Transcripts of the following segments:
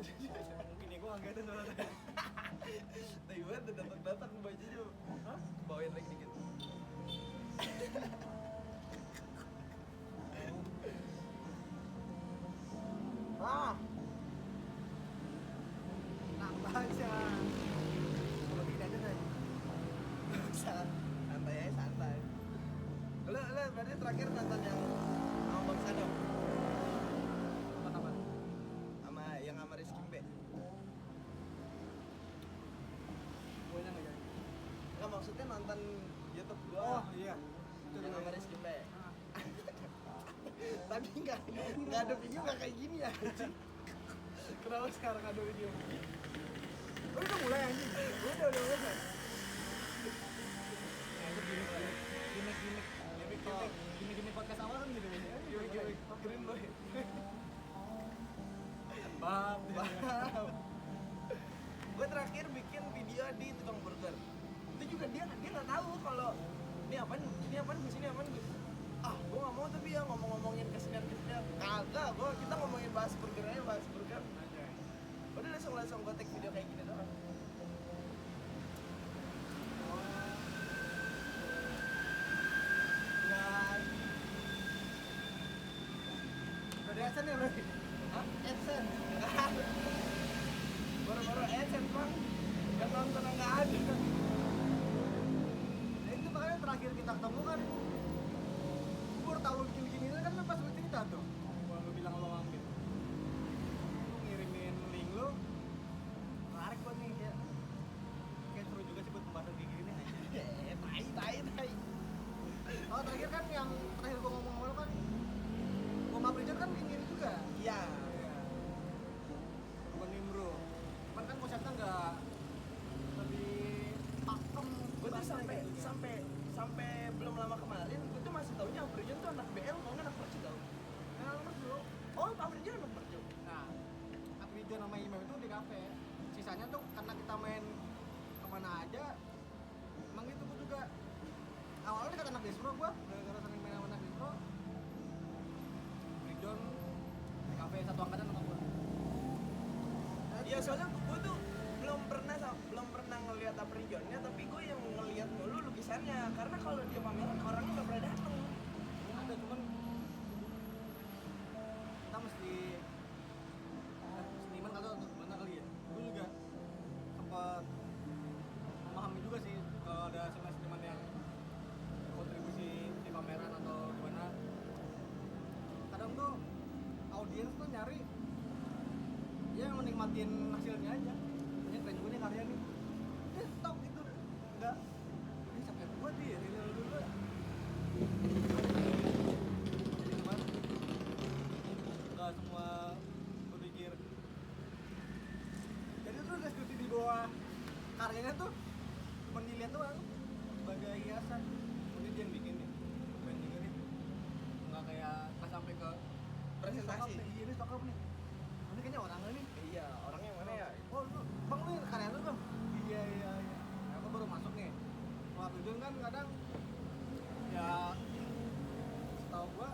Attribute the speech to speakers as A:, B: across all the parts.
A: Mungkin ya gue ngagetin soalnya.
B: Tapi banget datang bajunya.
A: Hah?
B: Bawain lagi dikit.
A: Ah. Tenang baca. Kalau gini aja deh.
B: Santai aja, santai. Lo berarti terakhir nonton yang sama Bang Sado?
A: Apa?
B: Sama yang sama Rizky Mbe?
A: Gue nggak jadi.
B: Enggak, maksudnya nonton YouTube gua.
A: Oh iya.
B: Yang sama Rizky Mbe.
A: Ah.
B: Tadi nggak ada video nggak kayak gini ya.
A: Kenapa sekarang ada video? Oh, udah mulai anjing. Udah mulai. Ya itu gimmick podcast awal kan gitu ya.
B: Gimik Green Boy.
A: Bab.
B: Gue terakhir bikin video di tukang burger. Itu juga dia nggak tahu kalau ini apaan gue sini apaan gue. Gue nggak mau tapi ya ngomongin kesenian. Kagak, kita ngomongin bahas burger aja, bahas burger. Udah langsung gue take video kayak gini doang.
A: Dan udah di AdSense ya bro?
B: Hah?
A: AdSense?
B: Baru-baru AdSense bang. Yang nonton nggak ada.
A: Ya itu makanya terakhir kita ketemu kan gue baru tahu gini-gini kan pas lu cerita tuh gua lu bilang lo ngambil lu ngirimin link lu menarik banget nih kayak seru juga sih buat pembahasan kayak gini
B: Tai.
A: oh terakhir kan yang terakhir gua ngomong sama lu kan gua sama Bridget kan ini juga
B: Iya.
A: bukan Nimro cuman kan konsepnya nggak lebih pakem
B: Gue tuh
A: bahasanya gitu,
B: sampai belum lama kemarin, gue tuh masih taunya Aprijon tuh anak BL, mau anak Percu tau?
A: nah lu dulu
B: Oh, Aprijon anak Percu.
A: nah Aprijo sama Imam itu di kafe sisanya tuh karena kita main kemana aja emang gitu gue juga awalnya dekat anak distro gue gara-gara sering main sama anak distro Aprijon di kafe satu angkatan sama gue
B: Iya, soalnya gue tuh belum pernah ngelihat Aprijonnya, tapi gue yang ngelihat dulu lukisannya. Karena kalau dia pameran orangnya nggak pernah datang.
A: ada cuman kita mesti seniman atau gimana kali ya gue juga sempat memahami juga sih kalau ada seniman yang kontribusi di pameran atau gimana kadang tuh audiens tuh nyari dia yang menikmatin hasilnya aja ini keren juga nih karya nih dia stop gitu enggak ini sampai buat dia real dulu nggak semua berpikir jadi tuh diskusi di bawah karyanya tuh cuma dilihat doang sebagai hiasan mungkin dia yang bikin nih keren juga nih nggak kayak nggak sampai ke
B: Presentasi.
A: ini stock up nih ini kayaknya orangnya nih
B: Iya, orangnya mana ya?
A: oh lu bang lu karya lu bang iya ya, aku baru masuk nih waktu itu kan kadang ya setahu gua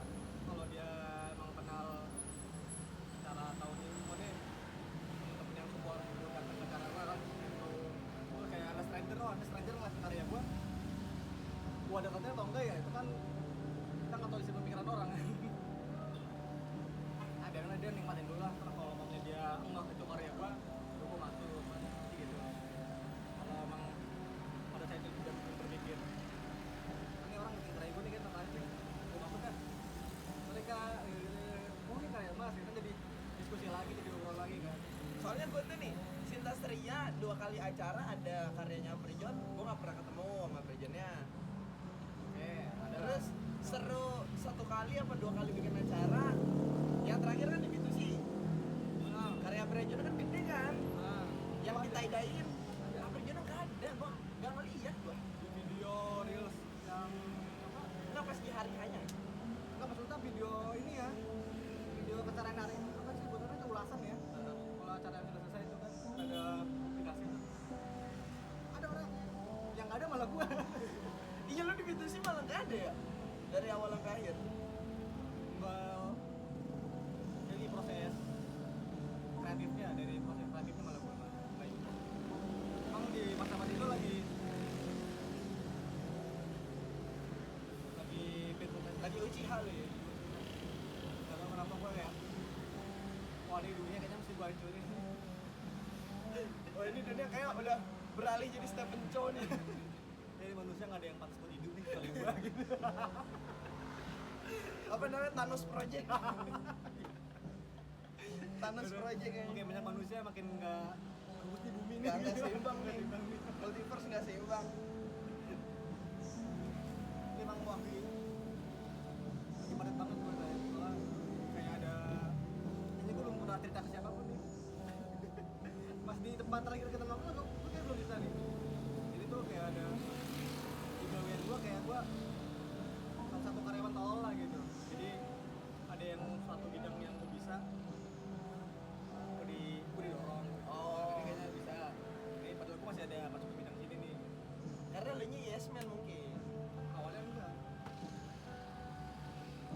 A: kalau dia emang kenal secara tahu nih semua nih temen-temen yang support gitu kan ke cara gua kan itu gua kayak ada stranger ngeliat karya gua ada katanya atau enggak ya itu kan kita nggak tahu isi pemikiran orang nah biarkan dia nikmatin dulu lah kalau ngomongnya dia enggak itu karya gua masuk gitu kalau emang pada saat itu juga berpikir ini orang bikin karya gue nih kan tertarik nih gue masuk kan mereka oh ini karya mas kan jadi diskusi lagi jadi ngobrol lagi kan
B: Soalnya gue tuh nih, Sinta Stria 2 kali acara ada karyanya Aprijon, gue nggak pernah ketemu sama Aprijonnya.
A: ada
B: Terus seru 1 kali apa 2 kali bikin acara. Yang terakhir kan gitu sih. Karya Aprijon kan gede kan. Yang ditaidain Aprijon nggak ada, gue nggak ngeliat gue.
A: di video reels yang apa
B: Nggak pas di hari hanya.
A: nggak maksudnya video ini ya video acara yang hari apa sih sebetulnya itu ulasan ya kalau acara yang sudah selesai itu kan ada aplikasi tuh ada orang yang nggak ada malah gua
B: Iya lo di gitu sih malah nggak ada ya dari awal sampai akhir.
A: jadi proses kreatifnya dari
B: kali.
A: Gak tau kenapa gue kayak wah ini dunia kayaknya mesti gue hancurin.
B: Oh ini dunia kayak udah beralih jadi Stephen Chow nih.
A: Jadi manusia gak ada yang pantas buat hidup nih kecuali gue gitu.
B: Apa namanya, Thanos Project. Thanos Project kayaknya.
A: Oke, banyak manusia makin gak kebut di bumi nih.
B: Nggak seimbang nih. Multiverse nggak seimbang.
A: Ini emang lagi padat banget gue kayak soalnya kayak ada ini gue belum pernah cerita ke siapapun nih. Pas di tempat terakhir kita nongkrong gue kayak belum cerita nih. Jadi tuh kayak ada di gawean gue kayak gue salah satu karyawan tolol lah gitu. Jadi ada yang suatu bidang yang gue bisa gue didorong gitu.
B: Oh.
A: Ini kayaknya bisa ini padahal gue masih ada masuk ke bidang sini nih.
B: Karena lu nya yes man mungkin.
A: Awalnya enggak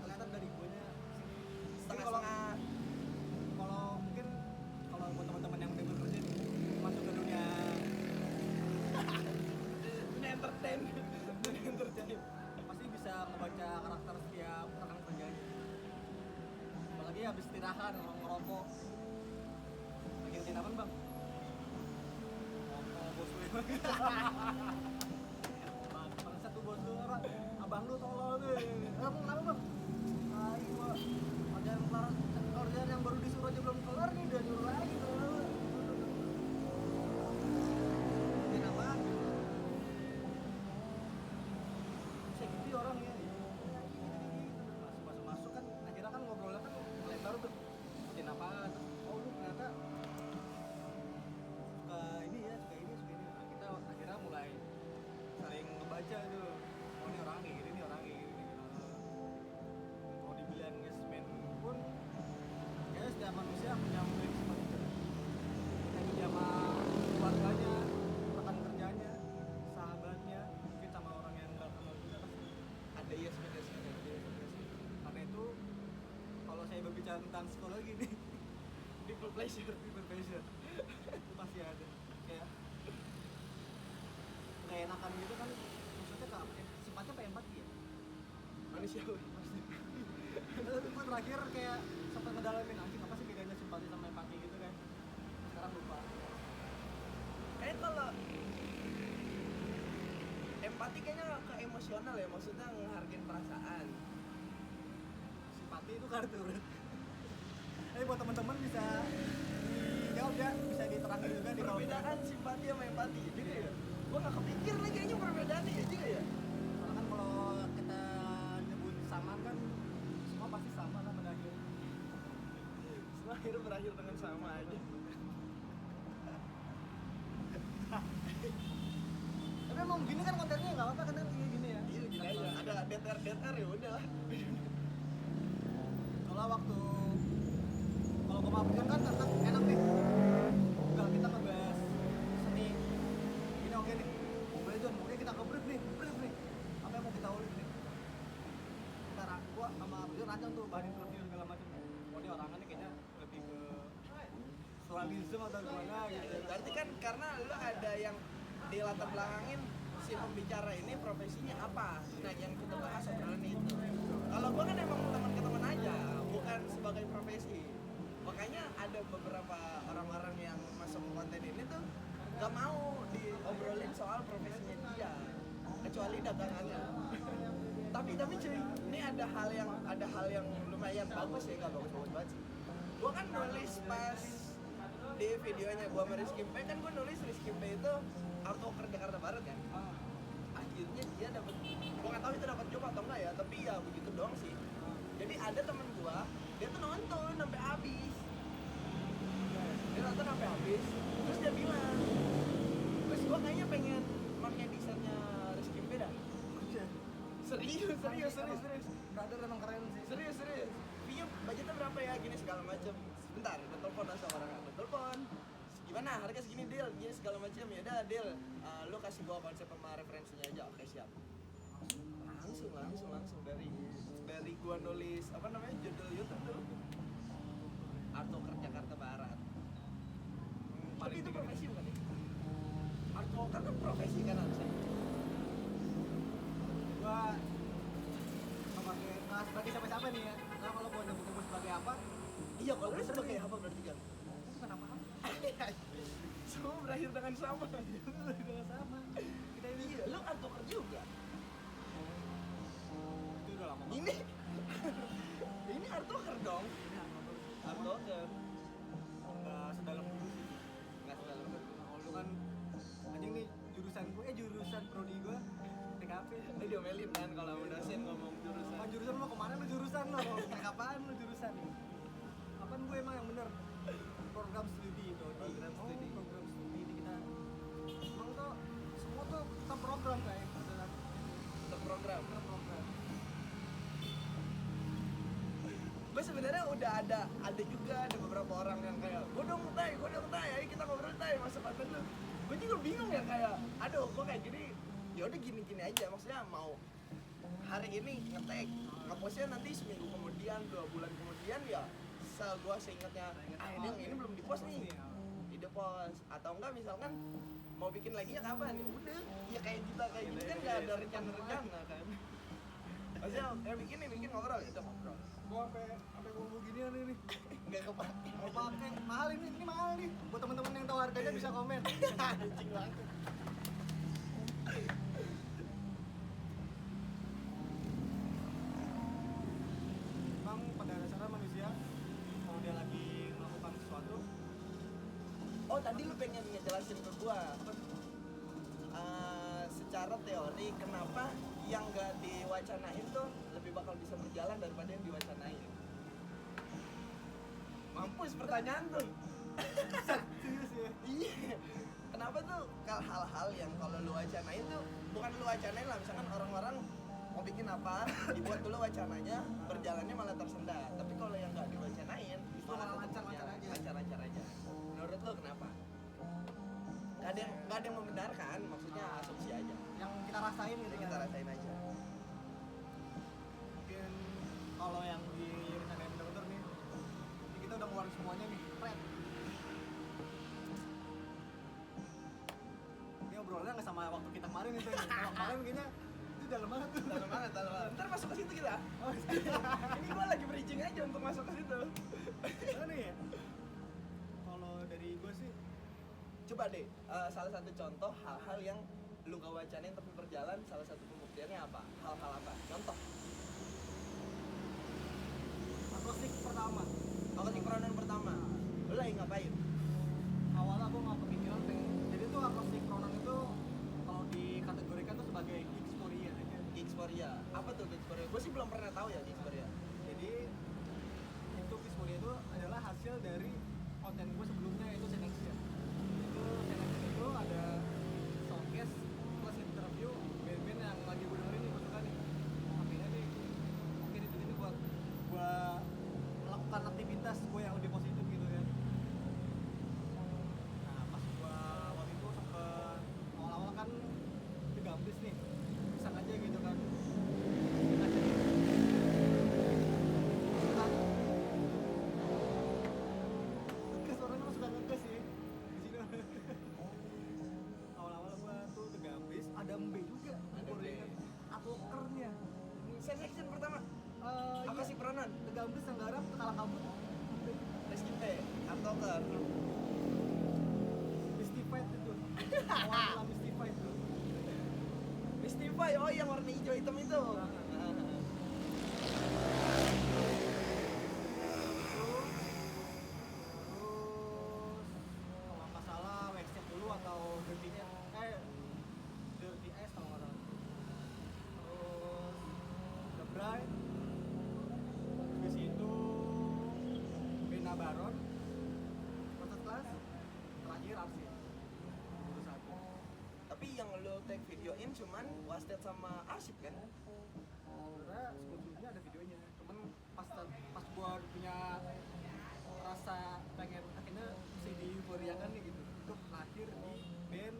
A: kelihatan dari guanya
B: Setengah-setengah.
A: kalau mungkin kalau buat teman-teman yang udah bekerja nih masuk ke dunia
B: Entertain.
A: pasti bisa ngebaca karakter setiap rekan kerjanya. Apalagi habis istirahat ngerokok lagi ngerjain apa bang? Ngerokok bos gue. Bang satu bos lu apa? Abang lu tolol tuh. Kamu kenapa bang? Ayo gua kerjaan yang baru disuruh aja belum kelar nih udah nyuruh lagi tuh. Bikin apaan? Bisa gitu ya orang ya. Masuk kan akhirnya kan ngobrolnya kan lebar tuh. Bikin apaan? Oh lu ternyata suka ini ya, suka ini. Nah, kita akhirnya mulai saling ngebaca tuh. Oh ini orang kayak gini, ini orang kayak gini. Kalau dibilang yes man pun kayaknya setiap manusia punya memiliki sifat itu. Kita juga sama keluarganya, rekan kerjanya, sahabatnya, mungkin sama orang yang nggak kenal juga pasti.
B: Ada yes man.
A: Karena itu kalau saya berbicara tentang psikologi nih,
B: People pleasure.
A: people pleasure itu pasti ada. Kayak nggak enakan gitu kan, maksudnya apa ya? Sifatnya apa empati ya?
B: Manusiawi.
A: Tapi gue terakhir kayak sempat ngedalamin anjing apa sih bedanya simpati sama empati gitu kan. Sekarang lupa.
B: Kayak kalau empati kayaknya ke emosional ya, maksudnya ngehargain perasaan.
A: Simpati itu kartu bro. Buat teman-teman bisa dijawab ya, bisa diterangin juga di kolom
B: Perbedaan
A: komentar.
B: simpati sama empati gitu ya. Gua nggak kepikir lagi kayaknya perbedaannya ya juga ya.
A: Karena kan kalau kita nyebut sama kan semua pasti sama lah pada akhirnya.
B: Semua akhirnya berakhir dengan sama aja.
A: Tapi emang gini kan kontennya nggak apa-apa kan gini ya.
B: Iya gini aja. Ada DTR ya udah lah.
A: Soalnya waktu kalau gue maafkan kan enak nih. Kalau kita ngebahas seni ini oke nih. Boleh John, oke kita nge-brief nih. Apa yang mau kita ulik nih? Ntar gua sama John rancang tuh bahan interview segala macam. Oh ini orangnya nih kayaknya lebih ke surrealism atau gimana gitu.
B: Berarti kan karena lu ada yang di latar belakangin si pembicara ini profesinya apa. Nah yang kita bahas obrolan itu. Kalau gua kan emang teman ke teman aja, bukan sebagai profesi. Makanya ada beberapa orang-orang yang masuk ke konten ini tuh gak mau diobrolin soal profesinya dia, kecuali dagangannya. Tapi cuy, ini ada hal yang lumayan bagus ya, gak bagus banget sih. Gua kan nulis pas di videonya gua sama Rizky P, kan gua nulis Rizky P itu artworker Jakarta Barat kan. Akhirnya dia dapat, gua nggak tahu itu dapat job atau enggak ya, tapi ya begitu doang sih. Jadi ada temen gua, dia tuh nonton sampai habis. Dia nonton sampai habis, terus dia bilang, terus gua kayaknya pengen pakai desainnya Rizky P dah. Serius.
A: Brother emang keren sih.
B: Serius. View budgetnya berapa ya? Gini segala macem. Sebentar, gue telepon sama orang, gue telepon. Gimana? Harga segini deal, gini segala macem. Ya udah deal. Lu kasih gua konsep sama referensinya aja. Oke siap. Langsung dari gua nulis apa namanya judul YouTube tuh. Artworker Jakarta Barat. Tapi itu profesi bukan ya? Artworker kan profesi kan harusnya.
A: Gua sama kayak sebagai siapa-siapa nih ya. Nah kalau mau nyebut gue sebagai apa,
B: Iya, kalau lu sebagai apa berarti kan?
A: itu bukan apa-apa.
B: Semua berakhir dengan sama.
A: Udah sama. Kita ini
B: Iya, lu kan tuker juga.
A: itu udah lama banget.
B: Ini ini art tuker dong. Art tuker.
A: Nggak sedalam dulu sih.
B: Nggak sedalam.
A: Kalau lu kan anjing nih jurusan prodi gue TKP.
B: Ini diomelin kan kalau sama dosen ngomong jurusan.
A: Jurusan lo kemana lu jurusan lo? Kayak apaan lu jurusan? Apaan gue emang yang bener? Program studi itu.
B: Program studi.
A: Program studi ini kita. Emang tuh semua tuh kita program kayak
B: Untuk program.
A: kita program.
B: Gue sebenarnya udah ada juga beberapa orang yang kayak gue dong tay, ayo kita ngobrol tay, masuk konten lu. Gue juga bingung ya kayak, aduh gue kayak gini, ya udah gini aja, maksudnya mau hari ini ngetek, ngepostnya nanti seminggu kemudian, 2 bulan kemudian ya, gue seingatnya, ini belum dipost nih, di post atau enggak misalkan mau bikin lagi ya kapan ya udah, ya kayak kita kayak gini kan nggak ada rencana kan. Maksudnya bikin ngobrol itu ngobrol.
A: Gua sampai gua beginian ini.
B: Nggak kepake.
A: Mau pakai mahal ini mahal nih. Buat teman-teman yang tahu harganya bisa komen.
B: Anjing banget.
A: Emang pada dasarnya manusia kalau dia lagi melakukan sesuatu,
B: Oh tadi lu pengen ngejelasin ke gua secara teori kenapa yang nggak diwacanain tuh lebih bakal bisa berjalan daripada yang diwacanain. Mampus pertanyaan tuh.
A: serius ya.
B: Iya. Kenapa tuh hal-hal yang kalau lu wacanain tuh bukan lu wacanain lah, misalkan orang-orang mau bikin apa, dibuat dulu wacananya, berjalannya malah tersendat. Tapi kalau yang nggak diwacanain, itu
A: Malah
B: tetap
A: lancar-lancar
B: berjalan,
A: aja.
B: lancar-lancar aja. Menurut lu kenapa? Gak ada yang membenarkan, maksudnya asumsi aja.
A: Yang kita rasain gitu
B: Jadi kita rasain aja.
A: Mungkin kalau yang di rencana yang bener-bener nih, ini kita udah ngeluarin semuanya nih, pret. Ini obrolannya nggak sama waktu kita kemarin nih, kalau kemarin kayaknya itu dalam banget tuh.
B: Dalam banget. Ntar masuk ke situ kita.
A: Oh,
B: Ini gua lagi bridging aja untuk masuk ke situ.
A: Mana nih ya? Kalau dari gue sih,
B: Coba deh, salah satu contoh hal-hal yang lu gak wacanain tapi berjalan, salah satu pembuktiannya apa? Hal-hal apa? Contoh.
A: akustik pertama.
B: Akustik Pronon pertama. Lu lagi ngapain?
A: Awalnya gue nggak kepikiran pengen. Jadi tuh akustik pronon itu kalau dikategorikan tuh sebagai Geeksporia aja.
B: Geeksporia. Apa tuh Geeksporia? Gue sih belum pernah tahu ya Geeksporia.
A: Jadi itu Geeksporia itu adalah hasil dari konten gue sebelumnya itu Senexion. Itu Senexion itu ada showcase plus interview band-band yang lagi gue dengerin nih, gue suka nih. Akhirnya nih mungkin itu ini buat gue melakukan aktivitas gue yang lebih positif gitu ya. Nah pas gue waktu itu sempet awal-awal kan digambis nih, iseng aja gitu kan. Ngegas, orang emang suka ngegas sih di sini. Awal-awal gua tuh tegambis, ada Mbe juga.
B: Ada Mbe.
A: Atokernya.
B: Senexion pertama.
A: Apa
B: Apa sih Pronon?
A: tegambis yang garap kalah kabut.
B: Rizky P. Artoker.
A: Mystified itu. Awal-awal Mystified tuh.
B: Mystify, oh yang warna hijau hitam itu.
A: Itu terus kalau nggak salah Wexstep dulu atau Dirty S kalau nggak salah. Terus The Bride, habis itu Bena Baron, First Class, terakhir Arsip. Itu satu.
B: Tapi yang lo take videoin cuman Wasted sama Arsip kan?
A: Sebenarnya sebelumnya ada videonya, cuman pas gua punya rasa pengen akhirnya bisa dieuforiakan nih gitu, itu lahir di band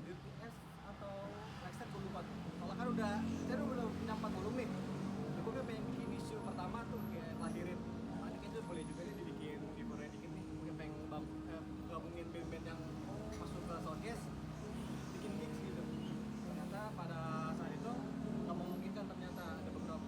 A: Dirty S atau Lexer, gue lupa tuh. Soalnya kan saya udah punya 4 volume nih, jadi gue pengen bikin isu pertama tuh kayak lahirin. Nah, ini kayaknya boleh juga nih dibikin euforia dikit nih, gue pengen gabungin band-band yang masuk ke showcase, bikin mix gitu. Ternyata pada saat itu nggak memungkinkan, ternyata ada beberapa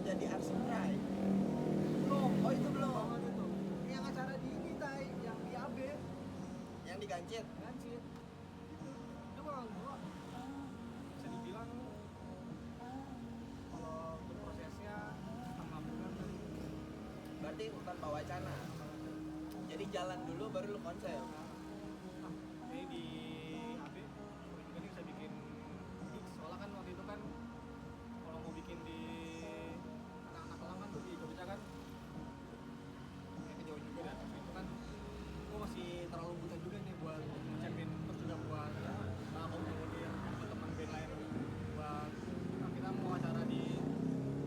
B: jadi Arsip Rai.
A: belum.
B: Oh, itu belum.
A: Banget itu. Yang acara di ini tay, yang di AB,
B: Yang digancit.
A: Gancit. Itu kalau gua bisa dibilang kalau berprosesnya setengah bulan kan.
B: Berarti tanpa wacana. Jadi jalan dulu baru lu konsep.
A: Nah, ini di AB gua juga nih bisa bikin gigs. Soalnya kan waktu itu kan kalau mau bikin di anak-anak kelam kan tuh di Jogja kan kayak kejauhan juga dan waktu itu kan gua masih terlalu buta juga nih buat ngecapin, terus juga buat komunikasi teman-teman band lain buat kita mau acara di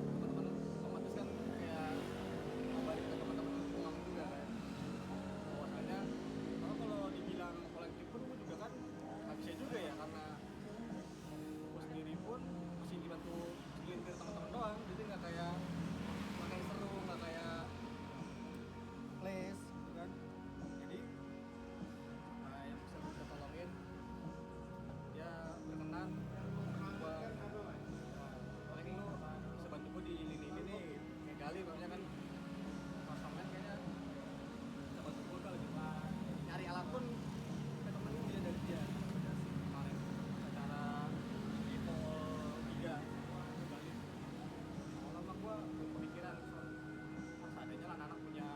A: teman-teman otomatis kan kayak mau balik ke teman-teman pulang juga kan. Bahwasanya kalau dibilang kolektif pun gua juga kan nggak bisa juga ya, karena gua sendiri pun masih dibantu segelintir teman-teman doang, jadi nggak kayak seru, nggak kayak les gitu kan. Jadi yang bisa gue tolongin ya berkenan buat paling lu bisa bantu gue di lini ini nih, kayak Gali namanya kan pas sampean kayaknya bisa bantu gue kalau cuma nyari alat pun kita temenin dia dari dia kemarin acara di Pol 3 Gali. Lama gue kepikiran soal seadanya lah anak punya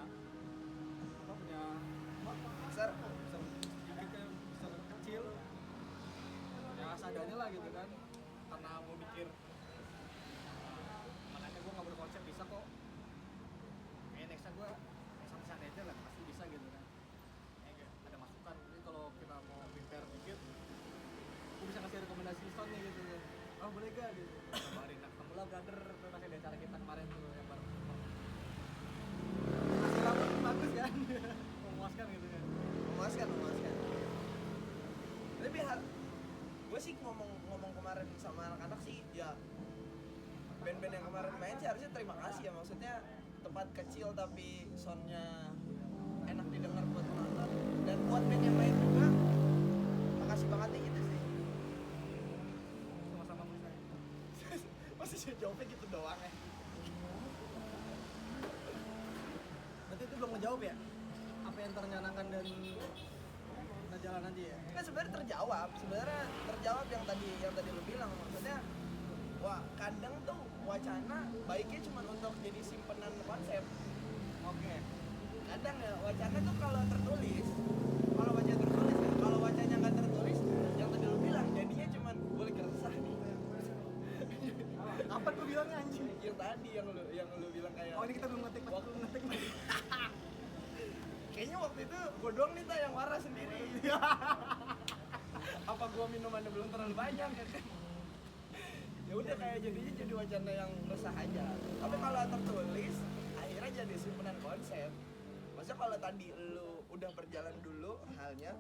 A: apa, punya
B: Besar.
A: sedikitnya bisa kecil ya seadanya lah gitu kan, karena mau mikir makanya gue nggak berkonsep bisa kok, kayak nextnya gue santai-santai aja lah pasti bisa gitu kan. Kayak ada masukan, jadi kalau kita mau prepare dikit gue bisa kasih rekomendasi sound nih gitu, oh boleh gak gitu, kabarin. Nah ketemu lah brother tuh kasih di acara kita kemarin tuh yang baru masih rambut bagus kan memuaskan gitu kan.
B: Memuaskan. Tapi gue sih ngomong kemarin sama anak-anak sih ya, band-band yang kemarin main sih harusnya terima kasih ya, maksudnya tempat kecil tapi soundnya enak didengar buat penonton, dan buat band yang main juga makasih banget nih gitu sih.
A: Sama-sama bisa.
B: Masih sih jawabnya gitu doang ya.
A: Berarti itu belum ngejawab ya? Apa yang ternyanakan dan kita jalan aja ya?
B: Kan sebenarnya terjawab yang tadi lu bilang, maksudnya wah kadang tuh wacana baiknya cuma untuk jadi simpenan konsep.
A: Oke.
B: Kadang ya wacana tuh kalau tertulis, kalau wacanya nggak tertulis, yang tadi lu bilang jadinya cuma gue keresah nih.
A: Apa tuh bilangnya anjing?
B: Yang tadi yang lu bilang kayak,
A: Oh ini kita belum ngetik, waktu ngetik.
B: kayaknya waktu itu gue doang nih Ta yang waras sendiri. Apa gue minumannya belum terlalu banyak kan? Ya udah kayak jadinya jadi wacana yang resah aja. Tapi kalau tertulis akhirnya jadi simpenan konsep. Maksudnya kalau tadi lu udah berjalan dulu halnya,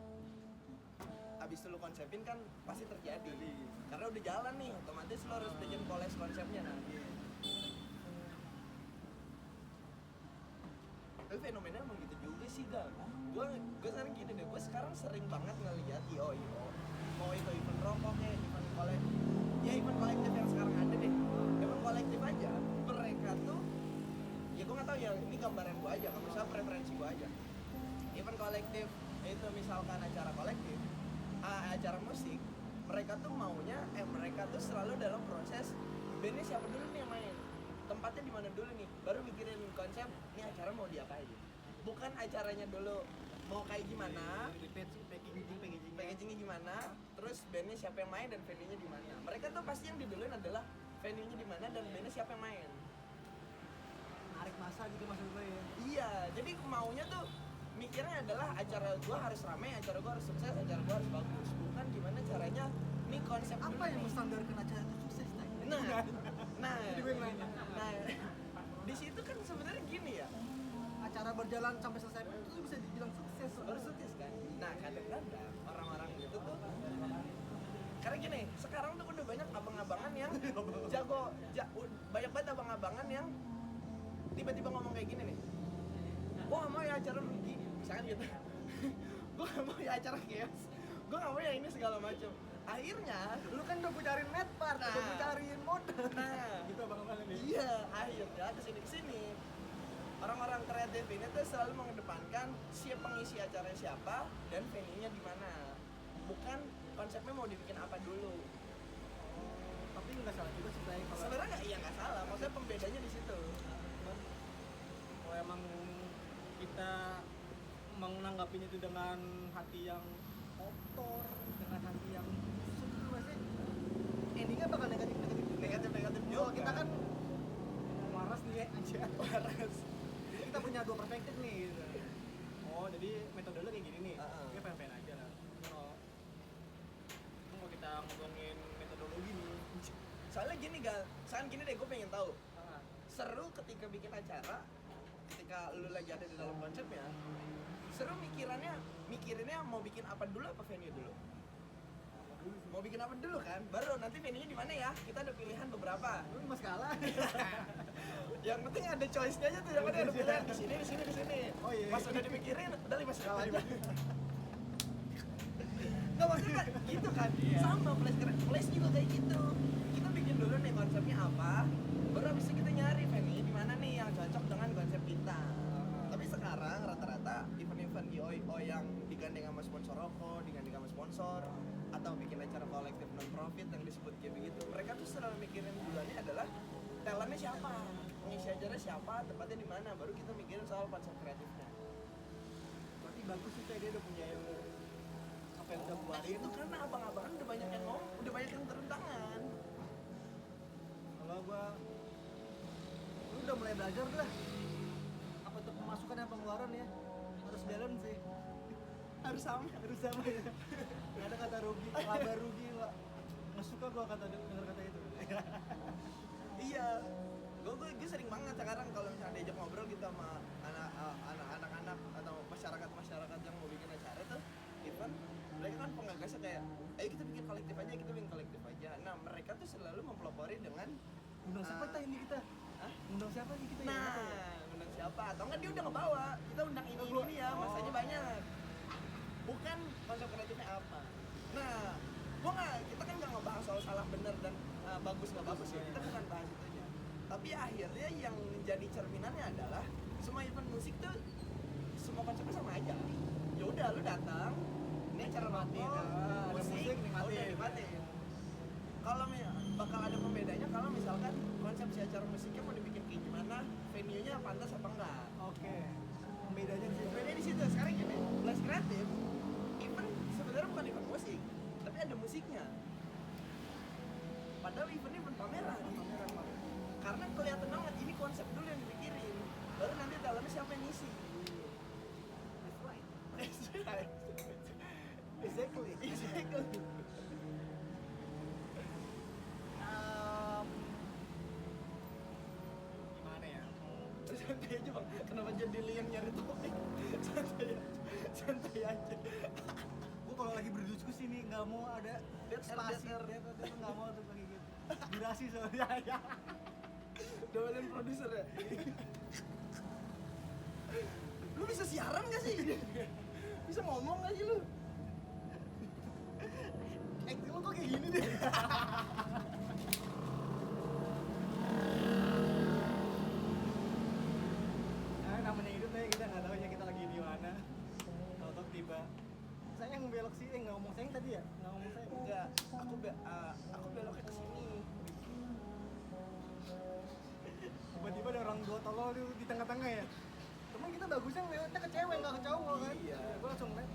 B: abis itu lu konsepin kan pasti terjadi. Karena udah jalan nih, otomatis lu harus bikin poles konsepnya nanti. Tapi fenomena emang gitu juga sih Gal. Gue sekarang gini deh, gue sekarang sering banget ngeliat IO mau itu event rokok ya, event kolektif yang sekarang ada deh, event kolektif aja mereka tuh ya gue nggak tahu ya, ini gambaran gue aja, nggak usah preferensi gue aja. Event kolektif itu misalkan acara kolektif, acara musik, mereka tuh selalu dalam proses bandnya siapa dulu nih yang main, tempatnya di mana dulu nih, baru mikirin konsep ini acara mau diapain. Bukan acaranya dulu mau kayak gimana, packagingnya gimana, terus bandnya siapa yang main dan venue-nya di mana. Mereka tuh pasti yang diduluin adalah venue-nya di mana dan bandnya siapa yang main.
A: Narik masa gitu maksud gue ya?
B: Iya, jadi maunya tuh mikirnya adalah acara gua harus rame, acara gua harus sukses, acara gua harus bagus. Bukan gimana caranya nih konsep
A: Apa yang menstandarkan acara itu sukses tadi?
B: Nah,
A: Jadi gue yang nanya.
B: nah, di situ kan sebenarnya gini ya,
A: Acara berjalan sampai selesai pun itu bisa dibilang sukses.
B: baru sukses kan. Nah, kadang-kadang orang-orang itu tuh karena gini, sekarang tuh udah banyak abang-abangan yang banyak banget abang-abangan yang tiba-tiba ngomong kayak gini nih, gua gak mau ya acara rugi, misalkan gitu. Gua gak mau ya acara chaos, gua gak mau ya ini segala macam. Akhirnya
A: Lu kan udah gue cariin net part, udah gue cariin modal.
B: nah
A: Gitu abang-abang ini.
B: iya, akhirnya ada sini-kesini. Orang-orang kreatif ini tuh selalu mengedepankan si pengisi acaranya siapa dan venue-nya di mana. Bukan konsepnya mau dibikin apa dulu.
A: Tapi nggak salah juga sih kalau
B: Sebenarnya nggak salah, maksudnya pembedanya di situ.
A: kalau emang kita menanggapinya itu dengan hati yang kotor, dengan hati yang busuk itu pasti endingnya bakal negatif juga. Oh, kita kan waras nih ya aja. Waras. Jadi kita punya dua perspektif nih gitu. Oh, jadi metode lu kayak gini nih. Dia pengen aja lah. Kalau kita ngomongin metodologi nih.
B: Soalnya gini gini deh, gue pengen tahu. Seru ketika bikin acara, ketika lu lagi ada di dalam konsepnya, seru mikirinnya mau bikin apa dulu apa venue dulu? Mau bikin apa dulu kan? Baru nanti venue-nya di mana ya? Kita ada pilihan beberapa.
A: Lu mas kalah.
B: Yang penting ada choice-nya aja tuh, yang penting ada pilihan di sini.
A: Oh iya.
B: Pas udah dipikirin, udah 5 sekali aja. Nggak maksudnya kan, gitu kan? Sama place juga kayak gitu. Kita bikin dulu nih konsepnya apa, baru habis itu kita nyari venue di mana nih yang cocok dengan konsep kita. Tapi sekarang rata-rata event-event IO yang digandeng sama sponsor rokok, digandeng sama sponsor, atau bikin acara kolektif non-profit yang disebut kayak begitu, mereka tuh selalu mikirin duluannya adalah talentnya siapa, pengisi acara siapa, tempatnya di mana, baru kita mikirin soal konsep kreatifnya.
A: Berarti bagus sih dia udah punya ilmu apa yang udah
B: Nah
A: buatin.
B: itu karena abang-abangan udah banyak yang ngomong, udah banyak yang turun tangan.
A: Kalau gua lu udah mulai belajar lah apa tuh pemasukan dan pengeluaran ya harus balance sih,
B: Harus sama.
A: ya. Nggak ada kata rugi, laba rugi nggak suka gua dengar kata itu.
B: Iya, gue sering banget sekarang kalau misalnya diajak ngobrol gitu sama anak-anak atau masyarakat yang mau bikin acara tuh, event, mereka kan pengagasnya kayak, ayo kita bikin kolektif aja. Nah mereka tuh selalu mempelopori dengan
A: Undang siapa kita ini kita?
B: Hah?
A: Undang siapa nih kita?
B: undang siapa? Atau enggak dia udah ngebawa, kita undang ini ya, masanya banyak. Bukan konsep kreatifnya apa. Nah, kita kan nggak ngebahas soal salah benar dan bagus nggak bagus ya. Kita bukan bahas itu aja. Tapi akhirnya yang menjadi cerminannya adalah semua event musik tuh semua konsepnya sama aja. Ya udah lu datang, ini acara
A: Nikmatin, ada musik, nikmatin.
B: udah nikmatin. Kalau bakal ada pembedanya kalau misalkan konsep si acara musiknya mau dibikin kayak gimana, venue-nya pantas apa enggak.
A: Oke. Bedanya di situ.
B: Bedanya di situ. Sekarang gini, les kreatif event sebenarnya bukan event musik, tapi ada musiknya. Padahal event pameran. Karena kelihatan banget ini konsep dulu yang dipikirin, baru nanti dalamnya siapa yang ngisi.
A: That's right. Exactly. Gimana ya?
B: Santai aja bang, kenapa jadi yang nyari topik? Santai aja.
A: Gue kalau lagi berdiskusi nih nggak mau ada spasi, nggak mau tuh kayak gitu. Durasi soalnya ya.
B: Doain produser ya. Lu bisa siaran gak sih? Bisa ngomong gak sih lu?
A: Acting lu kok kayak gini deh. Nah, namanya hidup ya, kita nggak tahu ya kita lagi di mana. Tahu-tahu tiba. Saya yang belok sih, nggak ngomong saya tadi ya? Nggak ngomong saya.
B: Enggak, aku beloknya ke sini.
A: Tiba-tiba ada orang dua tolol di tengah-tengah ya. Cuman kita bagusnya ngeliatnya ke cewek, nggak ke cowok kan.
B: Iya.
A: Gue langsung ngeliat.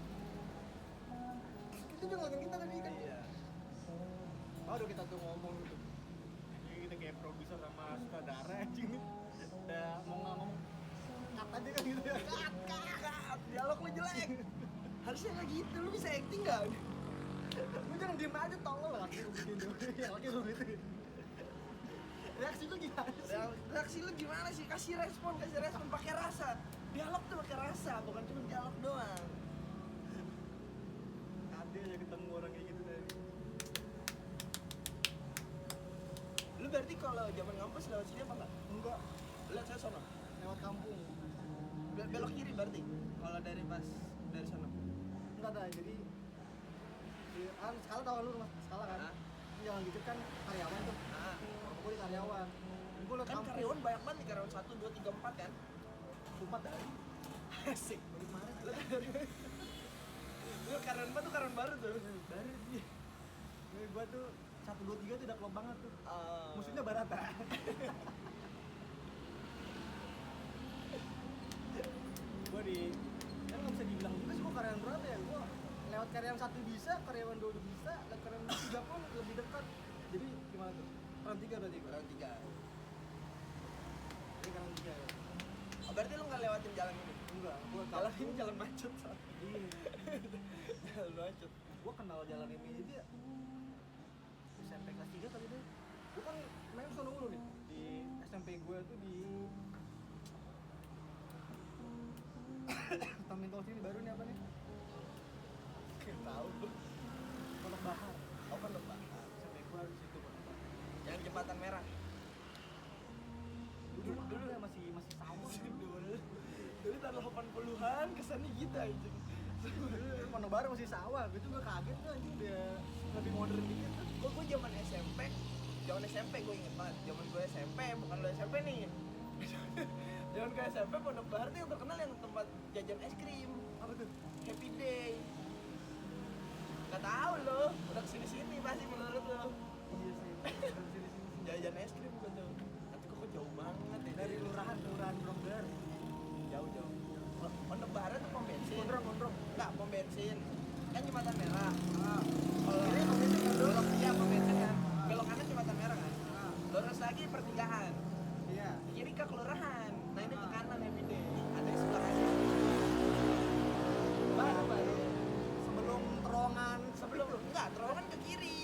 A: Itu juga ngeliatin kita tadi kan.
B: Iya.
A: Baru kita tuh ngomong gitu. Anjing kita kayak produser sama sutradara anjing nih. Udah mau ngomong cut aja kan gitu ya.
B: Cut, dialog lu jelek. Harusnya nggak gitu, lu bisa acting nggak?
A: Lu jangan diem aja tolol lah. Laki lu gitu. Laki lu gitu. Reaksi lu gimana sih?
B: Reaksi lu gimana sih? Kasih respon pakai rasa. Dialog tuh pakai rasa, bukan cuma dialog doang.
A: Ada aja ketemu orang kayak gitu tadi.
B: Lu berarti kalau zaman ngampus lewat sini apa enggak?
A: Enggak,
B: Lihat saya sono.
A: lewat kampung.
B: Belok kiri berarti. Kalau dari sono.
A: Enggak ada, jadi kan skala tau lu rumah skala kan?
B: Hah?
A: Jalan dikit kan karyawan tuh.
B: Ah.
A: Gue di karyawan. Gue liat
B: Kan
A: kampung.
B: karyawan karyawan banyak banget nih, karyawan 1, 2, 3, 4 kan.
A: Sumpah dah.
B: Asik.
A: Baru kemarin.
B: Lu karyawan apa tuh, karyawan baru tuh?
A: Baru sih. Gua tuh 1, 2, 3 tuh udah klop banget tuh.
B: Ah.
A: Musuhnya Barata. Gua kan nggak bisa dibilang juga sih gua karyawan berapa ya. Gua lewat karyawan 1 bisa, karyawan 2 udah bisa, lewat karyawan 3 pun lebih dekat. Jadi gimana tuh? Karyawan 3 berarti gua.
B: Karyawan 3.
A: Ini karyawan 3 ya.
B: Oh, berarti lu nggak lewatin jalan ini?
A: Enggak, gua
B: Jalan ini jalan macet soalnya.
A: Iya.
B: Jalan macet.
A: Gua kenal jalan ini aja dia SMP kelas 3 kali deh. Gua kan main sono mulu nih. Di SMP gua tuh di Taman Tol sini baru nih apa nih?
B: Nggak tahu tuh.
A: Pondok Bahar.
B: Oh, Pondok Bahar.
A: SMP gua di situ Pondok Bahar.
B: Yang jembatan merah.
A: Dulu ya masih sawah.
B: Dulu tahun 80-an kesannya gitu anjing.
A: Dulu Pondok Bahar masih sawah. Gue tuh gak kaget tuh anjing udah lebih modern dikit tuh.
B: Kok gue zaman SMP gue inget banget. Zaman gue SMP, bukan lo SMP nih. Zaman gue SMP, Pondok Bahar tuh yang terkenal yang tempat jajan es krim.
A: Apa tuh?
B: Happy Day. Gak tau lo, udah kesini-sini pasti menurut lo.
A: Iya sih. Sini-sini.
B: Jajan es krim gue tuh. Tapi kok jauh banget ya.
A: Dari kelurahan Bronggar.
B: Jauh. Pondok Bahar tuh pom bensin.
A: Gondrong.
B: Enggak, pom bensin. Kan jembatan merah.
A: Ah.
B: Kalau
A: Ini pom bensin kan,
B: belok, iya pom bensin kan. Belok kanan jembatan merah kan.
A: Ah.
B: Lurus lagi pertigaan.
A: Iya.
B: Kiri ke kelurahan. Nah ini ke kanan Happy Day. Ada di sebelah kanan. Baru.
A: Sebelum terowongan
B: Sebelum enggak, terowongan ke kiri.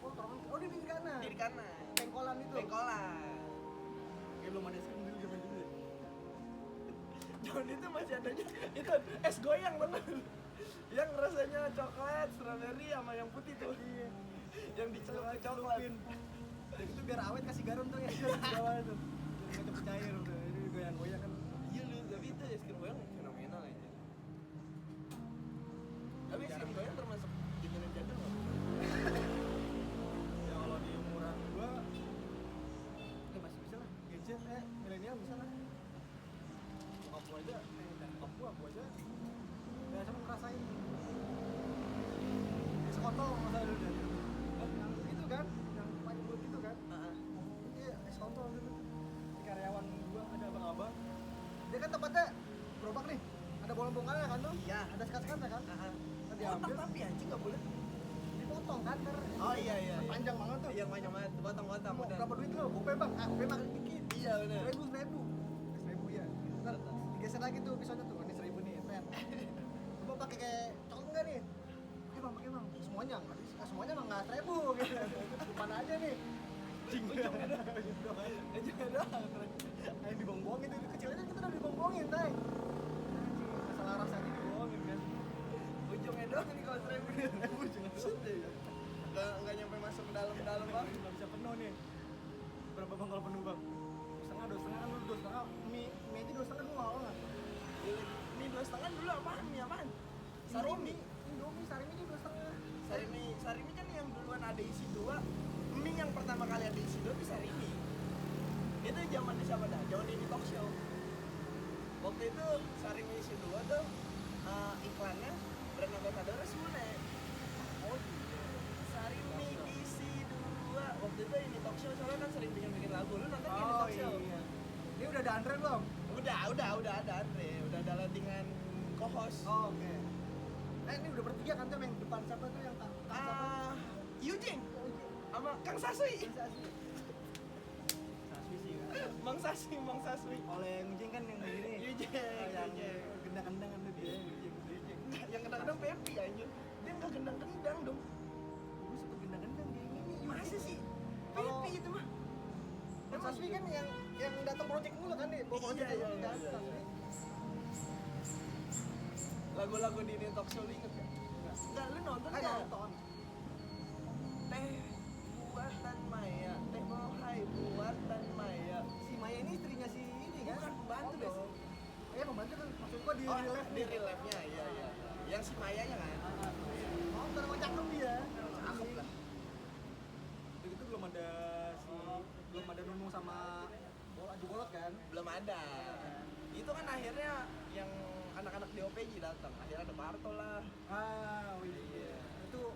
A: Oh, terowongan. Oh, di kanan.
B: Kiri kanan.
A: Pengkolan itu.
B: Pengkolan.
A: Kayak belum ada sih dulu zaman dulu.
B: John itu masih adanya itu es goyang bener. Yang rasanya coklat, strawberry sama yang putih tuh.
A: Iya.
B: Yang dicelup ke coklat.
A: Dan itu biar awet kasih garam tuh ya di bawah itu. Biar nggak cepet cair tuh. Ini goyang-goyang kan.
B: Iya lu, tapi itu es krim goyang fenomenal aja. Tapi es krim goyang termasuk jajanan jadul nggak?
A: Ya kalau di umuran gua masih bisa lah. Gadget milenial bisa lah. Aku aja, aku aja. Ya sama ngerasain. Es kontol masa dulu deh. Yang itu kan, yang paling buat itu kan. Iya, es kontol gitu. Di karyawan gua ada abang-abang. Dia kan tempatnya gerobak nih. Ada bolong-bolongannya kan tuh?
B: Iya.
A: Ada sekat-sekatnya kan? Nah, diambil,
B: Tapi anjing nggak boleh.
A: dipotong kan?
B: Oh iya.
A: Panjang banget tuh.
B: Iya panjang banget, potong-potong.
A: Mau berapa duit lo? Gope bang? Gope makan dikit.
B: Iya benar.
A: 1000 ya. Ntar digeser lagi tuh pisaunya tuh. Ini 1000 nih, pen. Coba pakai kayak coklat enggak nih? Pakai bang. Semuanya nggak bisa. Semuanya mah nggak 1000 gitu. Depan aja nih.
B: Ujungnya doang.
A: Ayo dibong-bongin itu kecilnya kita udah dibong-bongin, tay. Masalah rasanya dibong-bongin kan.
B: Ujungnya doang nih kalau 1000. Nggak nyampe masuk ke dalam banget.
A: Nggak bisa penuh nih. Berapa bang kalau penuh bang? 2,5 kan lu 2,5. Mie aja 2,5 gua mau nggak?
B: Mie 2,5 dulu apaan? Mie apaan? Sarimi.
A: Indomie, sarimi itu 2,5.
B: Sarimi kan yang duluan ada isi 2. Mie yang pertama kali ada isi 2 itu Sarimi. Itu zaman di siapa dah? Zaman ini talk show. Waktu itu Sarimi isi 2 tuh iklannya brand ambassador Sune.
A: Oh iya.
B: Sarimi isi 2. Waktu itu ini talk show soalnya kan sering bikin lagu. Lu nonton ini
A: Oh
B: talk show?
A: iya. Ini udah ada Andre belum?
B: Udah ada Andre, udah ada lettingan co-host.
A: Oh, oke. Ini udah bertiga kan tuh yang depan siapa tuh yang siapa?
B: Eugene sama Kang Saswi.
A: Saswi sih kan.
B: Mang Saswi.
A: Oleh Eugene kan yang begini. Yang gendang-gendang kan tuh dia.
B: Yang gendang-gendang Pepi anjir. Dia enggak gendang-gendang dong.
A: Gue suka gendang-gendang kayak gini.
B: Masa sih?
A: Kalau-
B: Pepi itu mah.
A: Saswi kan yang datang project mulu kan nih. Bawa project
B: Iya,
A: mulu kan
B: iya.
A: Saswi.
B: Lagu-lagu di ini talk show lu inget gak? Enggak, lu nonton
A: Ada
B: enggak?
A: nonton.
B: Teh buatan Maya, teh bohai buatan Maya.
A: Si Maya ini istrinya si ini kan?
B: Bukan pembantu,
A: Oh,
B: Des.
A: dong. Iya pembantu kan maksud gua di
B: Oh,
A: relief
B: di reliefnya, iya. Yang si Mayanya kan?
A: Oh, ntar mau cakep dia.
B: Cakep lah.
A: Begitu belum ada Nunung sama kan?
B: Belum ada. Itu kan akhirnya yang anak-anak di OPJ datang. Akhirnya ada Parto lah.
A: Ah, oh iya. Itu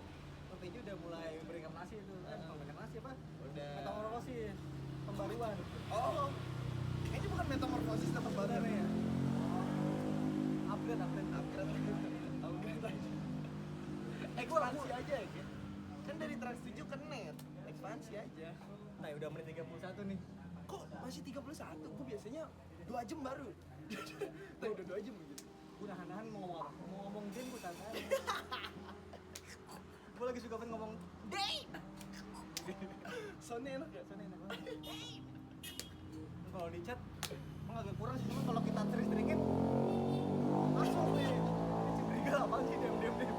A: OPJ udah mulai berinkarnasi itu kan? Berinkarnasi apa?
B: Udah.
A: Metamorfosis, pembaruan.
B: Oh. Kayaknya bukan metamorfosis tapi
A: Benar
B: baru
A: ya? Upgrade.
B: Upgrade aja. Ekspansi aja ya. Kan dari Trans 7 ke net. Ekspansi aja.
A: Nah, udah menit 31 nih.
B: Kok masih 31? Gue biasanya 2 jam baru. Tuh udah 2 jam gitu.
A: Gue nahan-nahan mau ngomong apa? Mau ngomong game gue tahan. Gue lagi suka banget ngomong
B: Date. Soalnya enak ya?
A: soalnya enak banget. Kalau di chat emang agak kurang sih, cuma kalau kita sering-seringin langsung nih. Cibrigal apaan sih diam-diam deh.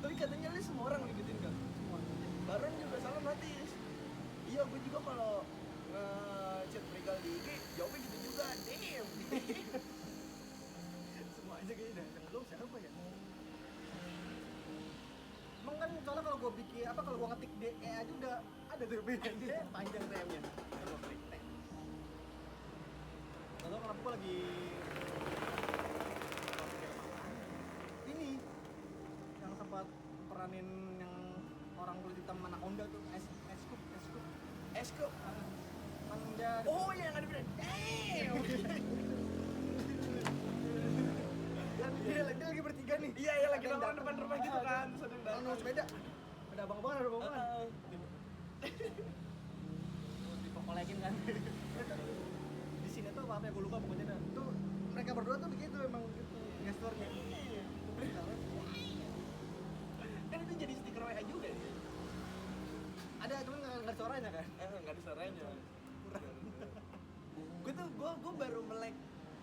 B: Tapi katanya lu semua orang ngikutin kan?
A: Semua.
B: Baron juga sama Matis. Iya, gue juga kalau nge-chat Brigal di IG, jawabnya gitu juga. Damn.
A: Semua aja kayaknya dah. Yang belum siapa ya? Emang kan soalnya kalau gue bikin apa kalau gue ngetik DE aja udah ada tuh bedanya panjang DM-nya. Kalau gue klik tag. Lalu kenapa gue lagi ini yang sempat peranin yang orang kulit hitam Anaconda tuh Eskup
B: Esko.
A: kan dia
B: Oh iya, yang ada bener. Damn.
A: dia lagi bertiga nih.
B: Iya, iya lagi
A: Ada yang
B: nongkrong
A: datang.
B: depan rumah gitu kan. Terus ada yang datang.
A: Nongkrong sepeda. Ada abang-abangan, ada abang-abangan. Terus dipokolekin kan. Di sini tuh apa ya, gue lupa pokoknya dah. Tuh mereka berdua tuh begitu emang gitu gesturnya. Publik banget.
B: Kan itu jadi stiker WA juga ya?
A: Ada cuman nggak ada suaranya kan.
B: Nggak ada suaranya. Gue baru melek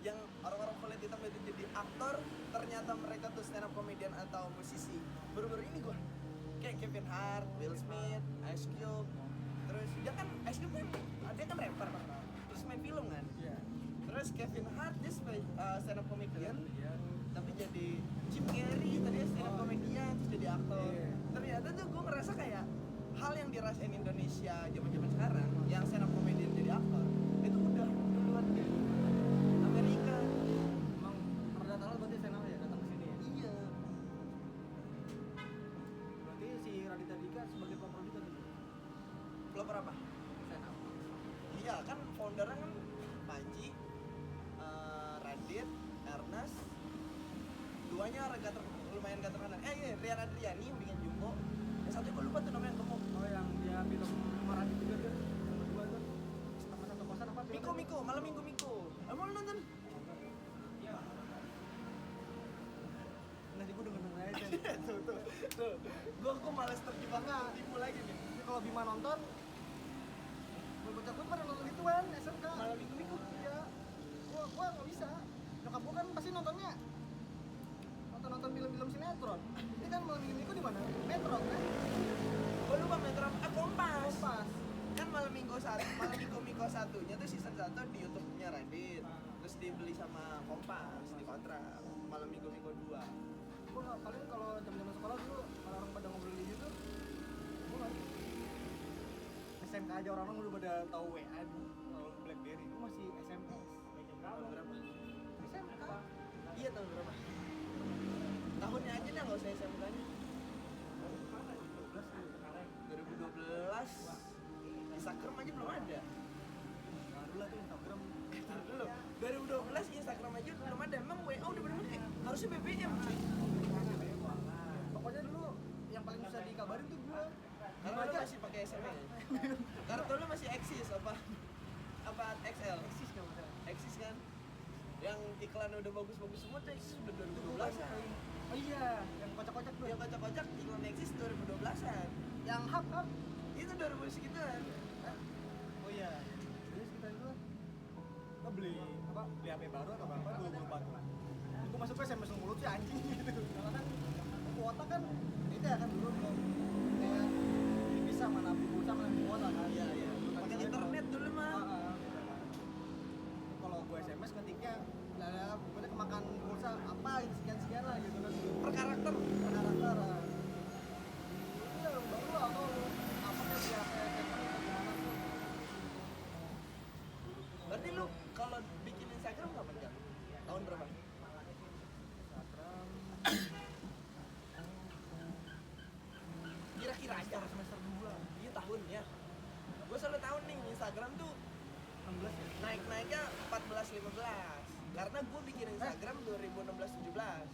B: yang orang-orang kulit hitam itu jadi aktor, ternyata mereka tuh stand up comedian atau musisi. Baru-baru ini gue kayak Kevin Hart, Will Smith, Ice Cube. Terus dia kan Ice Cube kan dia kan rapper, terus main film kan.
A: Iya.
B: Terus Kevin Hart dia stand up comedian,
A: Iya.
B: tapi jadi Jim Carrey tadinya stand up comedian terus jadi aktor.
A: Iya.
B: Ternyata tuh gue ngerasa kayak hal yang dirasain Indonesia zaman-zaman sekarang, yang stand up comedian jadi aktor, itu udah duluan di Amerika.
A: Emang pernah datang berarti stand up ya datang ke sini ya.
B: Iya.
A: Berarti si Raditya Dika sebagai pelopor juga tuh.
B: Pelopor apa?
A: Stand up.
B: Iya kan foundernya kan Panji, Radit, Ernest. Duanya lumayan gak terkenal. Iya, Rian Adriani yang bikin Jumbo. Yang satu gue lupa tuh namanya yang gemuk.
A: Oh yang dia film Maran itu juga tuh. Yang kedua tuh. Teman satu kosan apa?
B: Miko, malam minggu Miko. Emang lu nonton?
A: Iya. Nanti gue denger aja.
B: tuh. Gue males terjebak tipu lagi nih.
A: Jadi kalau Bima nonton, gue bocah gue pernah nonton gituan SMK.
B: Malam minggu Miko.
A: Iya. Gua nggak bisa. Nyokap gue kan pasti nontonnya nonton film-film sinetron. Ini kan malam minggu di mana? Metro kan?
B: Gue lupa Metro. Kompas.
A: Kompas.
B: Kan malam minggu Miko satunya tuh season 1 di YouTube-nya Radit. Terus dibeli sama Kompas, dikontrak. Malam minggu 2.
A: Gue nggak paling kalau jam-jam sekolah dulu kalau orang pada ngobrol di gitu, gue nggak. SMK aja orang-orang udah pada tahu WA, tahu BlackBerry. Gue masih SMS.
B: Tahun berapa?
A: SMK.
B: Iya tahun berapa? Tahunnya aja dah, nggak usah SMK-nya. 2012. Instagram aja belum ada.
A: Baru lah tuh Instagram.
B: Ntar dulu. 2012 Instagram aja belum ada. Emang WA udah bener-bener harusnya BBM cuy.
A: Pokoknya dulu yang paling bisa dikabarin tuh gue.
B: Karena lu masih pakai SMS. Kartu lu masih Axis apa XL?
A: Eksis nggak masalah.
B: Axis kan? Yang iklan udah bagus-bagus semua tuh Axis udah 2012-an.
A: Oh iya, yang kocak-kocak tuh.
B: Yang kocak-kocak iklan Axis 2012-an.
A: Yang hap.
B: Itu 2000 segituan.
A: Oh iya. Jadi sekitar itu gue beli HP baru atau apa gue lupa tuh. Gue masuk ke SMS mulut sih anjing gitu. Karena kan kuota kan beda kan dulu belum kayak bisa mana pulsa mana kuota kan.
B: Iya. Pakai internet dulu mah.
A: Kalau gue SMS ngetiknya lah gue kemakan pulsa apa sekian lah gitu kan.
B: Per karakter.
A: Itu yang baru lah atau apa kayak biar kayak gimana tuh.
B: Kalau bikin Instagram kapan kan? Tahun berapa?
A: Instagram
B: Kira-kira aja.
A: semester 2
B: Iya tahunnya. Gue selalu tahu nih Instagram tuh
A: 16 ya.
B: naik-naiknya 14-15. Karena gue bikin Instagram 2016-17.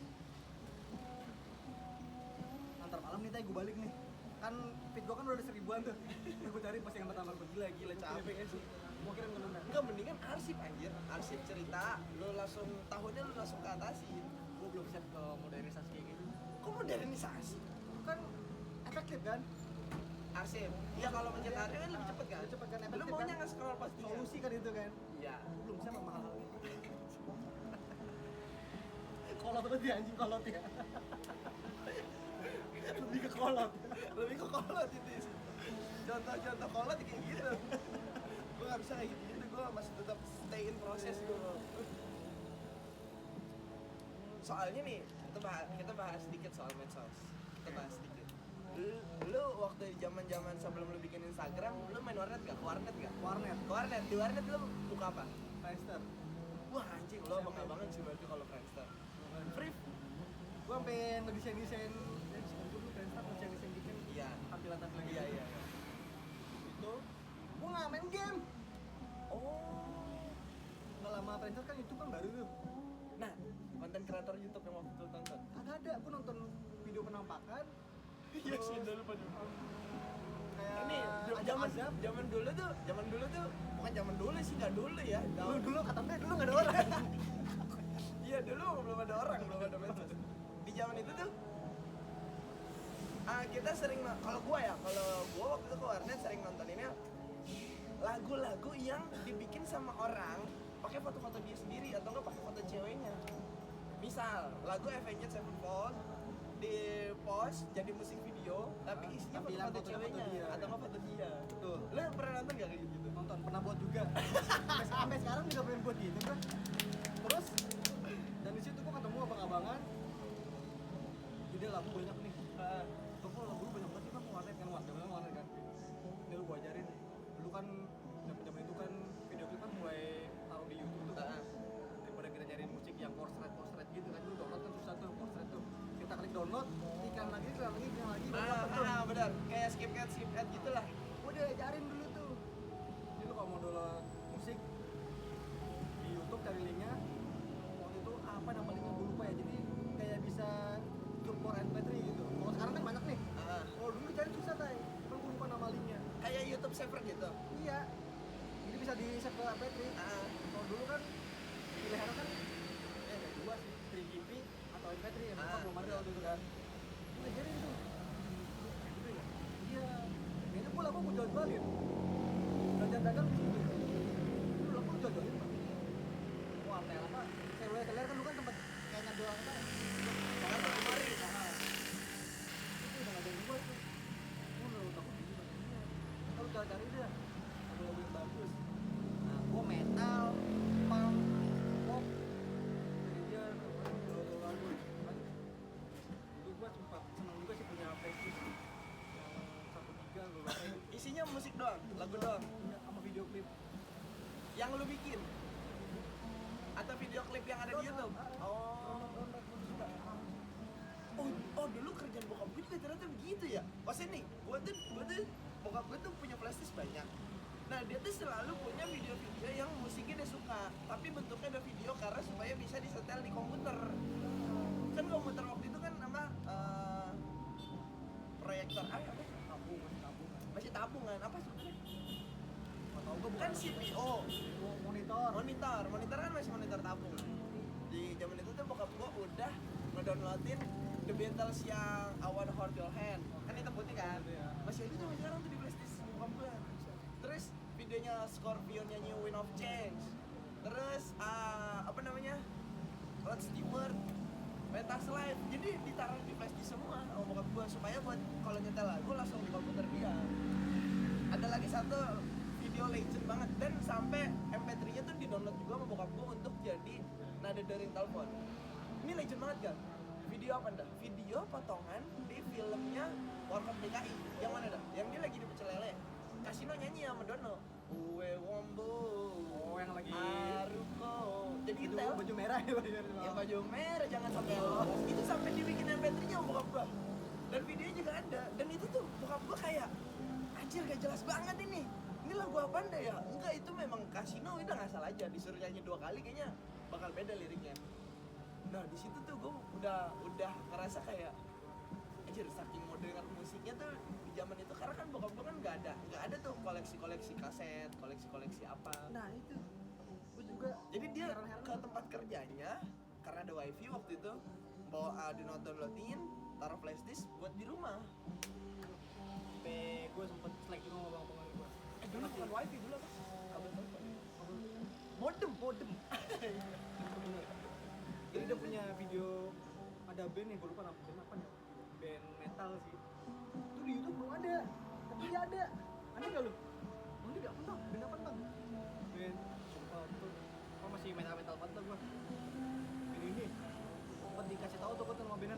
A: Antar malam nih gue balik nih. Kan feed gue kan udah ada 1000-an tuh. Gue cari postingan pertama gue gila
B: Capek
A: kan sih. Gue kirim ke Nunda.
B: Enggak, mendingan arsip anjir. Arsip cerita, lu langsung tahunnya lu langsung ke atasin.
A: Gue belum siap ke modernisasi kayak gitu.
B: Kok modernisasi?
A: Kan efektif kan?
B: Arsip. Iya kalau mencetaknya kan lebih cepet kan?
A: Lebih cepet kan,
B: Lu
A: efektif
B: maunya
A: kan?
B: nge-scroll pas dia.
A: Solusi kan itu kan?
B: Iya.
A: Gue belum siap sama hal-hal ini. Kolot terus dia anjing kolot ya. Lebih ke kolot.
B: Lebih ke kolot itu sih. Contoh-contoh kolot kayak gitu. Gue gak bisa kayak gitu, gue masih tetap stay in proses dulu. Soalnya nih, kita bahas sedikit soal medsos. Kita bahas sedikit. Lu waktu zaman sebelum lu bikin Instagram, lu main warnet gak? Warnet gak?
A: Warnet.
B: Di warnet lu buka apa?
A: Friendster.
B: Wah anjing, lu abang-abangan sih berarti kalau Friendster. Free?
A: Gue sampai ngedesain dan sebelum dulu Friendster ngedesain bikin
B: Iya.
A: tampilan-tampilan
B: Iya.
A: itu gue nggak main game.
B: Oh.
A: Nggak lama Friendster kan YouTube kan baru tuh.
B: Nah, konten kreator YouTube yang waktu itu tonton.
A: Kagak ada, gue nonton video penampakan.
B: Iya sih, dulu pada.
A: Kayak
B: Ini
A: azab.
B: zaman dulu tuh bukan zaman dulu sih, nggak dulu ya.
A: Dulu katanya dulu nggak ada orang.
B: Iya dulu belum ada orang, belum ada medsos. Di zaman itu tuh kita sering kalau gua waktu itu ke warnet sering nontoninnya lagu-lagu yang dibikin sama orang pakai foto-foto dia sendiri atau enggak pakai foto ceweknya. Misal lagu Avenged Sevenfold di post jadi musik video tapi isinya
A: Tampilan
B: foto
A: foto
B: ceweknya
A: dia.
B: atau enggak foto dia.
A: Betul.
B: Lu pernah nonton gak kayak gitu?
A: Nonton, pernah buat juga. Sampai sekarang juga pengen buat gitu kan. Terus dan di situ gua ketemu abang-abangan. Jadi lagu banyak nih. Kok lagu banyak banget sih bang, warnet kan. Ini lu gua ajarin. Dulu kan zaman itu kan video klip kan mulai taruh di YouTube tuh. Daripada kita nyari musik yang portrait gitu kan, dulu download kan susah tuh portrait tuh. Kita klik download, iklan lagi,
B: Benar. Kayak skip ad gitulah.
A: Gua diajarin dulu tuh. Jadi lu kalau mau download musik di YouTube cari linknya. Waktu itu apa nama linknya gue lupa ya. Jadi kayak bisa support MP3 gitu. Kalau sekarang kan banyak nih. Kalau dulu cari susah tay. Kan gue lupa nama linknya.
B: Kayak YouTube Saver gitu.
A: Iya. Jadi bisa di save ke MP3. Kalau dulu kan pilihannya kan ada dua sih, 3GP atau MP3 yang belum ada waktu itu kan. Ini jadi itu. Gitu ya. Iya. Ini pula gue jual-jualin. Dagang di situ. Dulu aku jual-jualin Pak. Wah, kayak apa? Saya keler kan lu kan tempat kayaknya doang kan.
B: Jangan kemari.
A: Itu udah ada yang buat tuh. Lu takut gitu kan. Kalau cari-cari deh. Ada lagu yang bagus. Nah, gua metal, punk, pop. Jadi dia lagu. Itu gua sempat seneng juga sih punya playlist yang 1-3 lu pakai.
B: Isinya musik doang, lagu doang.
A: Sama video klip.
B: Yang lu bikin? Atau video klip yang ada di YouTube? Oh dulu kerjaan bokap gue juga ternyata begitu ya. Maksudnya nih, gue tuh bokap gue tuh punya flashdisk banyak. Nah dia tuh selalu punya video-video yang musiknya dia suka, tapi bentuknya ada video karena supaya bisa disetel di komputer. Kan komputer waktu itu kan nama proyektor apa? Masih tabungan apa sih? Kan CPO, monitor kan masih monitor tabung. Di zaman itu tuh bokap gua udah ngedownloadin The Beatles yang I Wanna Hold Your Hand, kan hitam putih kan? Masih ada sampai sekarang tuh di playlist bokap gua. Terus videonya Scorpion nyanyi Wind of Change. Terus apa namanya? Rod Stewart, Metaslice. Jadi ditaruh di playlist semua sama bokap gua supaya buat kalau nyetel lagu langsung di komputer dia. Ada lagi satu video legend banget dan sampai MP3-nya tuh di-download juga sama bokap gue untuk jadi nada dering telepon. Ini legend banget kan? Video apa dah? Video potongan di filmnya Warkop DKI. Yang mana dah? Yang dia lagi di Pecel Lele. Kasino nyanyi sama Dono. Uwe Wombo.
A: Oh, yang lagi
B: Aru jadi intel.
A: Baju merah ya, baju merah.
B: Ya baju merah jangan sampai lolos. Itu sampai dibikin MP3-nya sama bokap gua. Dan videonya juga ada. Dan itu tuh bokap gua kayak anjir gak jelas banget ini. Ini lagu apaan deh ya? Enggak, itu memang Casino udah ngasal aja, disuruh nyanyi 2 kali kayaknya bakal beda liriknya. Nah, di situ tuh gua udah ngerasa kayak anjir saking mau denger musiknya tuh di zaman itu karena kan bokap gua kan nggak ada tuh koleksi kaset, koleksi apa.
A: Nah itu gue juga
B: Jadi dia
A: heran-heran.
B: ke tempat kerjanya karena ada wifi waktu itu bawa downloadin, taruh flash disk buat di rumah.
A: Sampai gue sempet slack juga sama bang gue.
B: Dulu bukan wifi dulu apa? Kabel telepon. Modem.
A: Bener. Jadi dia punya video ada band nih, gue lupa band apa ya? Band metal sih. Itu di YouTube belum ada, tapi dia ada. Ada nggak lu? Lu nggak pernah? Band apa bang? Band sumpah tuh. Apa masih metal banget lah gue. Ini. Sempat dikasih tahu tuh gue sama bandnya.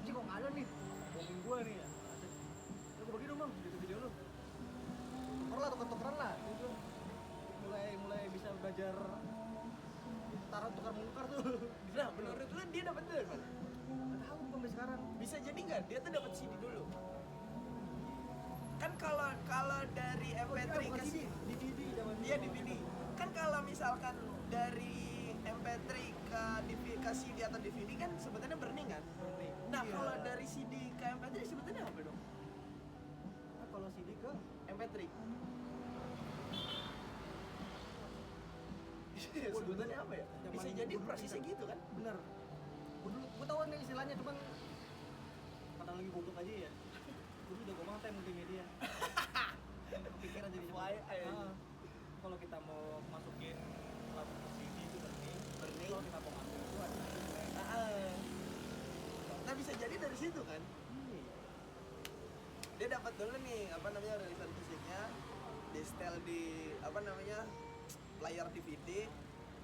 A: Jadi kok nggak ada nih? Bohongin gue nih ya. Ya gue bagi dong bang, video lu. Tuker-tukeran lah. Itu mulai bisa belajar tukar menukar tuh.
B: Nah, menurut lu dia dapat dari mana?
A: Nggak tahu sampai sekarang.
B: Bisa jadi nggak dia tuh dapat CD dulu? Kan kalau dari MP3 ke
A: DVD zaman
B: dia DVD. Kan kalau misalkan dari MP3 ke CD atau DVD kan sebutannya burning kan? Nah,
A: Iya.
B: kalau dari CD ke MP3 sebutannya apa dong?
A: Nah, kalau CD ke
B: MP3. Sebutannya apa ya?
A: Zaman
B: Bisa jadi
A: dulu
B: prosesnya
A: kita.
B: gitu kan?
A: bener. Gue tahu nih istilahnya, cuman karena lagi goblok aja ya. Dulu udah gue mantai multimedia. Kepikiran jadi
B: FYI.
A: Kalau kita mau masukin lagu ke CD itu burning.
B: Burning.
A: Kalau kita mau ngambil itu ada.
B: Nah, bisa jadi dari situ kan? Dia dapat dulu nih apa namanya rilisan musiknya, di setel di apa namanya player DVD.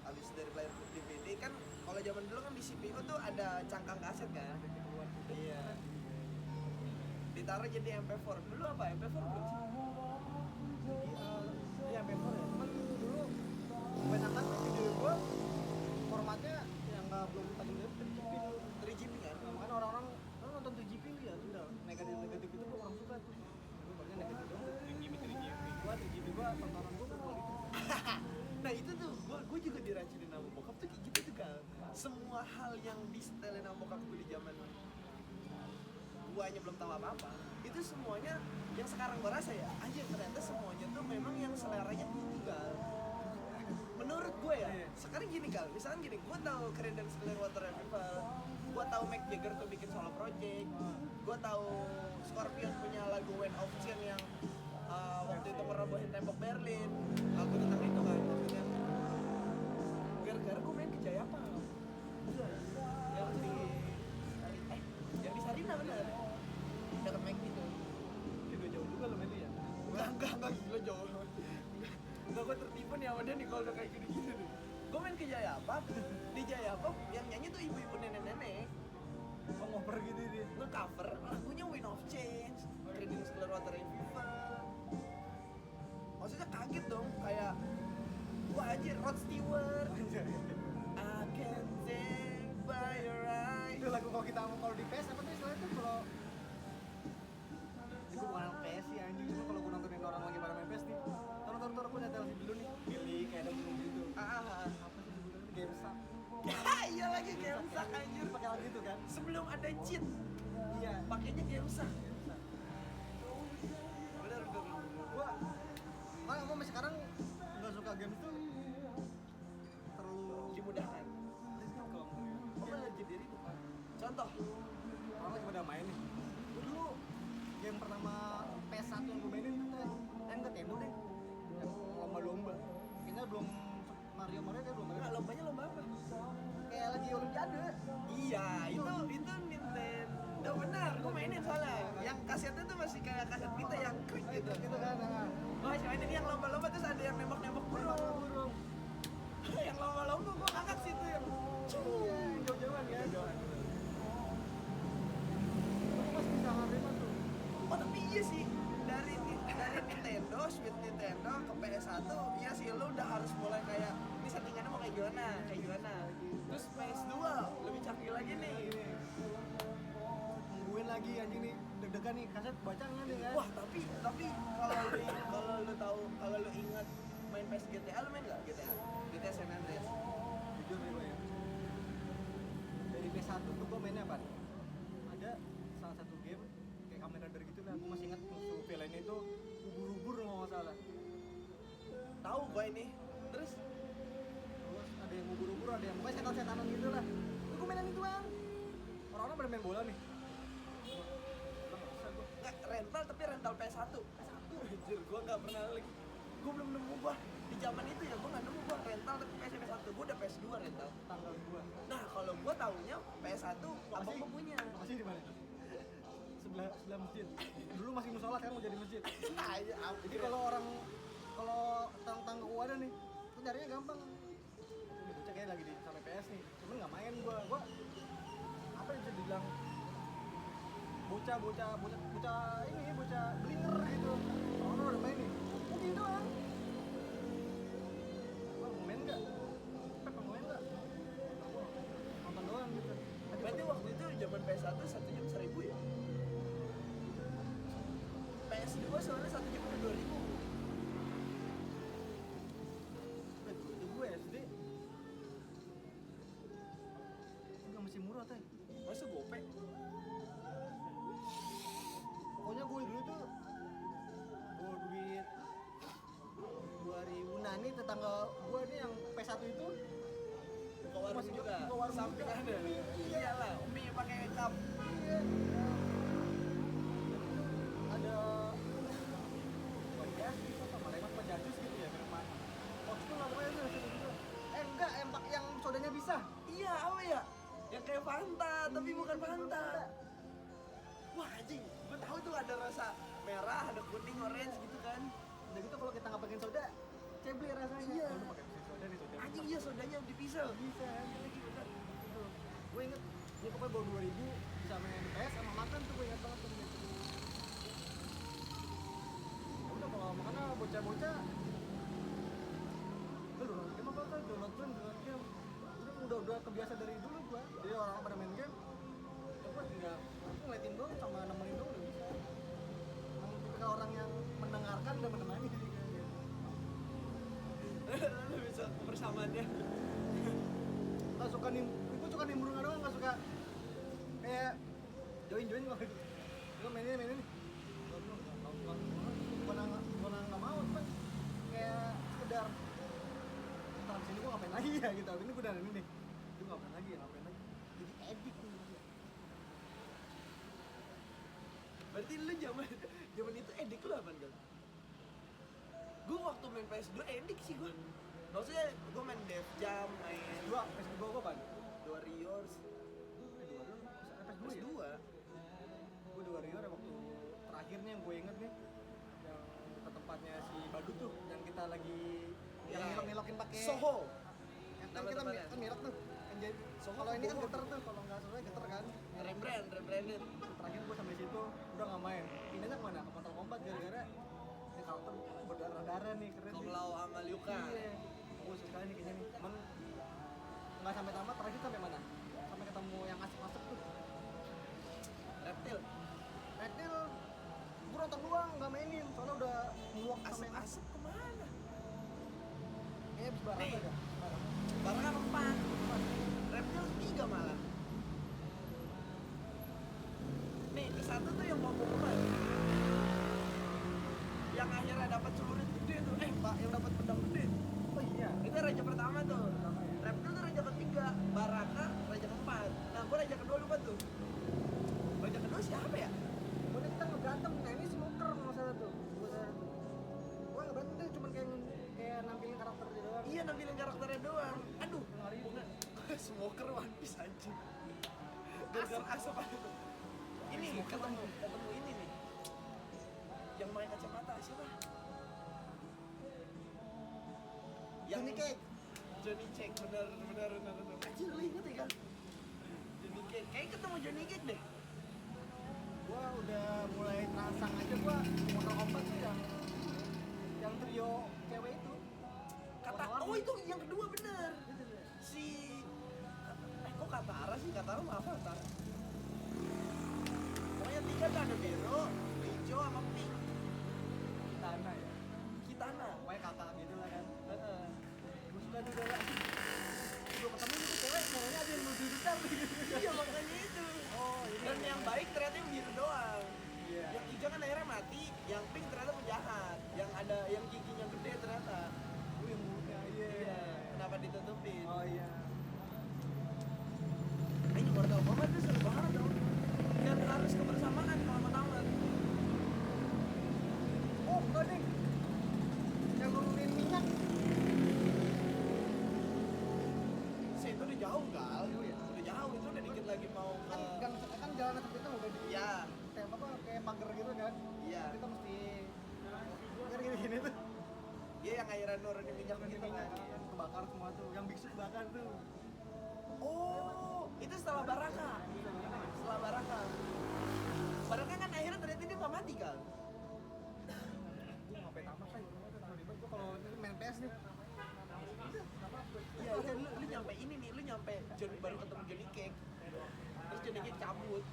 B: Habis dari player DVD kan kalau zaman dulu kan di CPU tuh ada cangkang kaset kan. Iya. Ditaruh jadi MP4. Dulu apa? MP4 belum sih?
A: Iya, MP4 ya. Cuman dulu kebanyakan video gue formatnya yang belum tadi 3GP.
B: 3GP kan?
A: Makanya orang-orang nonton 3GP ya sudah negatif itu gue kurang suka tuh. Gue bagian negatif dong. 3GP. Gua 3GP gua tontonan gue gitu.
B: Nah itu tuh, gue juga diracunin sama bokap tuh kayak gitu tuh kan. Semua hal yang disetelin sama bokap gue di zaman guanya belum tahu apa-apa, itu semuanya yang sekarang gue rasa ya, anjir ternyata semuanya tuh memang yang seleranya tunggal. Menurut gue ya, sekarang gini Gal, misalkan gini, gue tahu Creedence Clearwater Revival, gue tahu Mick Jagger tuh bikin solo project, gue tahu Scorpion punya lagu Wind of Change yang waktu itu merobohin tembok Berlin, lagu tentang itu kan maksudnya. Gara-gara gue main ke Jayapal, yang di Sarina bener, dekat Mic itu.
A: Itu jauh juga lo mainnya ya.
B: Enggak gila jauh. Enggak, gue tertipu nih sama dia nih kalau udah kayak gini-gini nih. Gue main ke Jayapal, di Jayapal yang nyanyi tuh ibu-ibu nenek-nenek.
A: Oh, ngoper gitu dia.
B: Nge-cover lagunya Wind of Change, Creedence Clearwater Revival. Maksudnya kaget dong, kayak wah anjir, Rod Stewart. I can take by your eyes.
A: Itu lagu kalau di PS apa tuh istilahnya tuh kalau itu bukan PS sih anjing, cuma kalau gue nontonin orang lagi pada main PS nih. Taruh aku nyetel dulu nih. Pilih kayak ada gunung gitu. Apa sih sebutannya? Gamesak.
B: Iya lagi Gamesak anjir.
A: Pakai lagu itu kan?
B: Sebelum ada cheat,
A: Iya.
B: pakainya Gamesak. Bener.
A: Gua malah sampai sekarang nggak suka game tuh terlalu
B: Dimudahkan.
A: kalau
B: Apa lagi diri? Contoh,
A: orang lagi pada main nih. Gua dulu game pertama PS1 yang gue mainin itu yang Nintendo deh, yang lomba-lomba. Kayaknya belum Mario kayak belum ada.
B: nggak lombanya lomba apa?
A: Kayak lagi Olimpiade.
B: Iya, itu Nintendo benar. Gue mainin soalnya. Yang kasetnya tuh masih kayak kaset kita yang klik gitu.
A: Gitu kan.
B: Gue masih mainin yang lomba-lomba terus ada yang nembak-nembak burung. Yang lomba-lomba gue ngangkat situ yang
A: Iya, jauh-jauhan ya. Aku masih bisa ngerima tuh.
B: oh tapi iya sih dari Nintendo, Switch Nintendo ke PS1, iya sih lo udah harus mulai kayak ini settingannya mau kayak gimana? Terus PS2 lebih canggih lagi nih.
A: Nungguin lagi anjing nih, deg-degan nih, kaset baca nggak nih kan?
B: Wah, tapi kalau lu ingat main PS GTA, lu main nggak GTA San Andreas?
A: Jujur nih gue ya, dari PS1 tuh gue mainnya apa? Ada salah satu game kayak Kamen Rider gitu lah, gue masih ingat musuh villainnya itu ubur-ubur kalau nggak salah.
B: Tahu gua ini. Terus
A: Ada yang ubur-ubur, ada yang pokoknya setan-setanan gitu lah. Gue mainan itu bang. Orang-orang pada main bola nih. Nggak bisa gue.
B: nggak rental, tapi rental PS1. Anjir, gua nggak pernah lagi. Gua belum nemu gua di zaman itu ya, gua nggak nemu gua rental tapi PS1. Gua udah PS2 rental.
A: Tanggal gue.
B: Nah, kalau gua taunya PS1 abang gua punya.
A: Masih di mana? Sebelah masjid. Dulu masih musola, sekarang mau jadi masjid. Jadi kalau tentang keuangan nih, itu nyarinya gampang. Ini bocah kayak lagi di sampai PS nih, cuman nggak main gua apa yang bisa dibilang bocah ini bocah blinger gitu. Orang udah main nih, mungkin doang. Bang mau main nggak? Pep mau main nggak? Nonton doang gitu.
B: Berarti waktu itu zaman PS1 1 jam 1000 ya? PS2 soalnya 1 jam udah 2000.
A: Itu gue SD nggak masih murah teh.
B: Masa gopek?
A: Pokoknya gue dulu tuh gue duit 2000. Nah ini tetangga gue nih yang P1 itu
B: Buka warung
A: Masih
B: juga.
A: buka warung
B: Samping
A: juga.
B: ada. Iyalah, Umi pakai cup.
A: iya, ada Bajas sama Remat Pajajus gitu ya minuman Oxford lah pokoknya itu gitu. Enggak, yang sodanya bisa.
B: Iya, apa ya? Yang kayak Fanta, tapi bukan Fanta. Wah anjing, gue tahu tuh ada rasa merah, ada kuning, orange gitu kan.
A: Udah gitu kalau kita nggak pakai soda ceble rasanya.
B: Iya.
A: Lu pakai soda nih soda.
B: Anjing iya sodanya dipisah.
A: Bisa
B: Lagi bener.
A: gitu. Gue inget ini pokoknya bawa 2000 bisa main PS sama makan tuh, gue inget banget tuh gitu. Ya udah kalau makan bocah-bocah gue download game apa kan, download game udah kebiasa dari dulu gue. Jadi orang pada main game ya gue tinggal aku ngeliatin doang sama nemenin doang udah bisa. Emang tipikal orang yang mendengarkan dan menemani jadi kayak gitu.
B: Lu bisa kebersamaannya.
A: Nggak suka gue suka nimbrungan doang, nggak suka kayak join gue gue mainin bukan nggak mau, cuman kayak sekedar ntar sini gue ngapain lagi ya gitu. Ini gue udah ini nih, gue ngapain lagi jadi edik nih.
B: Berarti lu zaman itu edik lu apa enggak? Gue waktu main PS2 edik sih gue. Maksudnya gue main Def Jam, main
A: PS2 gue apa?
B: Warriors.
A: PS2 ya? Gue The Warrior waktu terakhirnya yang gue inget nih, yang ke tempatnya si Badut tuh, yang kita lagi yang nilok-nilokin pakai
B: Soho.
A: yang kan
B: Nama
A: kita
B: tempatnya.
A: kan nilok tuh kan jadi
B: Soho
A: kalau ini kan
B: Bogor.
A: geter tuh, kalau nggak salah geter kan.
B: Rebranded.
A: Terakhir gue sampai situ udah nggak main, pindahnya kemana? Ke Mortal Kombat gara-gara ini karakter berdarah-darah nih, keren nih.
B: Komlau Amal Yuka.
A: Iya, gue suka nih kayaknya nih, cuman nggak sampai tamat. Terakhir sampai mana? Sampai ketemu yang asik-asik tuh.
B: Reptil.
A: Reptil gue nonton doang, nggak mainin, soalnya udah muak sampai
B: Asap kemana?
A: kayaknya habis barang
B: Nih.
A: aja.
B: Barang kan 4. Reptil 3 malah. Nih, satu tuh yang mau pengumuman. Yang akhirnya dapat celurit gede tuh. Pak, yang dapat pedang gede.
A: Oh iya,
B: Itu raja pertama tuh. Reptil tuh raja ketiga, Baraka raja keempat. Nah, gua raja kedua lupa tuh. Raja kedua siapa ya?
A: pokoknya kita ngeberantem. Nah ini smoker masalah tuh, gue ngeberantem tuh cuman kayak nampilin karakter dia doang.
B: Iya, nampilin karakternya doang. Aduh,
A: Ngari bunga.
B: smoker One Piece anjing. Asap apa tuh? Ini ketemu ini nih. Yang pakai kacamata siapa?
A: Johnny Cage.
B: Johnny Cage, benar. Anjir, lu inget ya kan? Johnny Cage, kayak ketemu Johnny Cage deh.
A: Gua udah mulai terangsang aja gua Mortal Kombat tuh yang trio cewek itu.
B: Kata,
A: Warna-warni.
B: oh itu yang kedua bener.
A: Gitu,
B: si kok Katara sih? Katara mah apa Katara? Pokoknya 3 tuh ada biru, hijau sama pink.
A: Kitana ya.
B: Kitana.
A: Pokoknya kakak gitu lah kan. Gue suka juga lah. Gue ketemu itu cewek, ceweknya ada yang lebih besar gitu.
B: Iya makanya itu.
A: Oh, ini.
B: Dan yang baik ternyata yang biru doang.
A: Iya.
B: Yang hijau kan akhirnya mati, yang pink ternyata penjahat. Yang ada yang giginya gede ternyata.
A: Yang mulutnya, iya.
B: Kenapa ditutupin?
A: Oh iya.
B: Ini Mortal Kombat tuh seru banget dong. Dan harus kebersamaan kalau mau tamat.
A: Oh, enggak nih. Yang nurunin minyak.
B: Itu udah jauh gal.
A: Jauh ya?
B: Udah jauh, itu udah dikit lagi mau ke...
A: Kan jalan seperti itu udah di
B: Ya,
A: kayak apa kayak pagar gitu kan.
B: iya.
A: Kita mesti kan gini-gini tuh.
B: Iya yang airan nurunin minyak gitu kan.
A: Kebakar semua tuh. Yang biksu kebakar tuh.
B: Oh, itu setelah Baraka. Setelah Baraka. Baraka kan akhirnya ternyata dia nggak mati kan?
A: Gue ngapain tamat kan? Tiba-tiba gue kalau main PS nih.
B: Iya, lu nyampe ini nih, lu nyampe baru ketemu Johnny Cage. Terus Johnny Cage cabut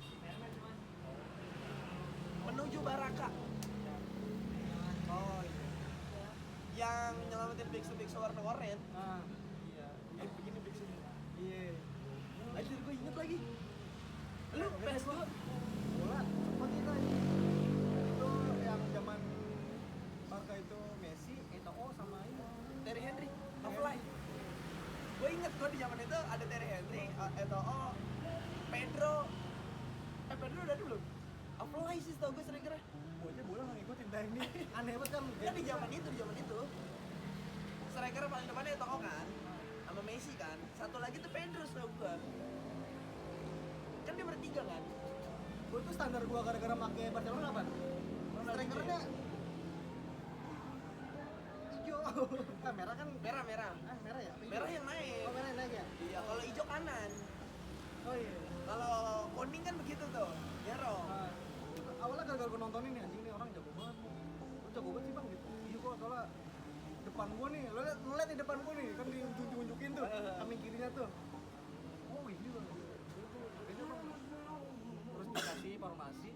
B: menuju Baraka.
A: Oh iya.
B: Yang nyelamatin biksu-biksu warna oranye.
A: Nah,
B: Iya, ini begini biksunya.
A: iya.
B: Anjir gue inget lagi. Lu PS2?
A: Bola sempat kita itu yang zaman Barca itu Messi, Eto'o sama ini.
B: Terry Henry, offline. Gue inget gue di zaman itu ada Terry Henry, Eto'o, Pedro. Pedro udah dulu. Offline sih tau gue sering kira.
A: Bocah bola nggak ngikutin dah ini. Aneh banget kan.
B: Kan di zaman itu. Striker paling depannya Eto'o kan, sama Messi kan. Satu lagi tuh Pedro tau gue. Kan dia bertiga kan.
A: Gue tuh standar gua gara-gara make Barcelona apa? Strikernya hijau. Ah, merah kan?
B: Merah.
A: Ah, merah ya?
B: Merah yang naik.
A: Oh, merah yang naik ya?
B: Iya, kalau hijau kanan.
A: Oh iya.
B: Kalau kuning kan begitu tuh. Nyerong.
A: Nah, awalnya gara-gara gua nontonin nih anjing nih orang jago banget. Lu jago banget sih bang gitu. Iya kok soalnya depan gua nih, lo liat di depan gua nih kan diunjuk-unjukin tuh, samping kirinya tuh. Oh ini loh. Ini emang terus dikasih formasi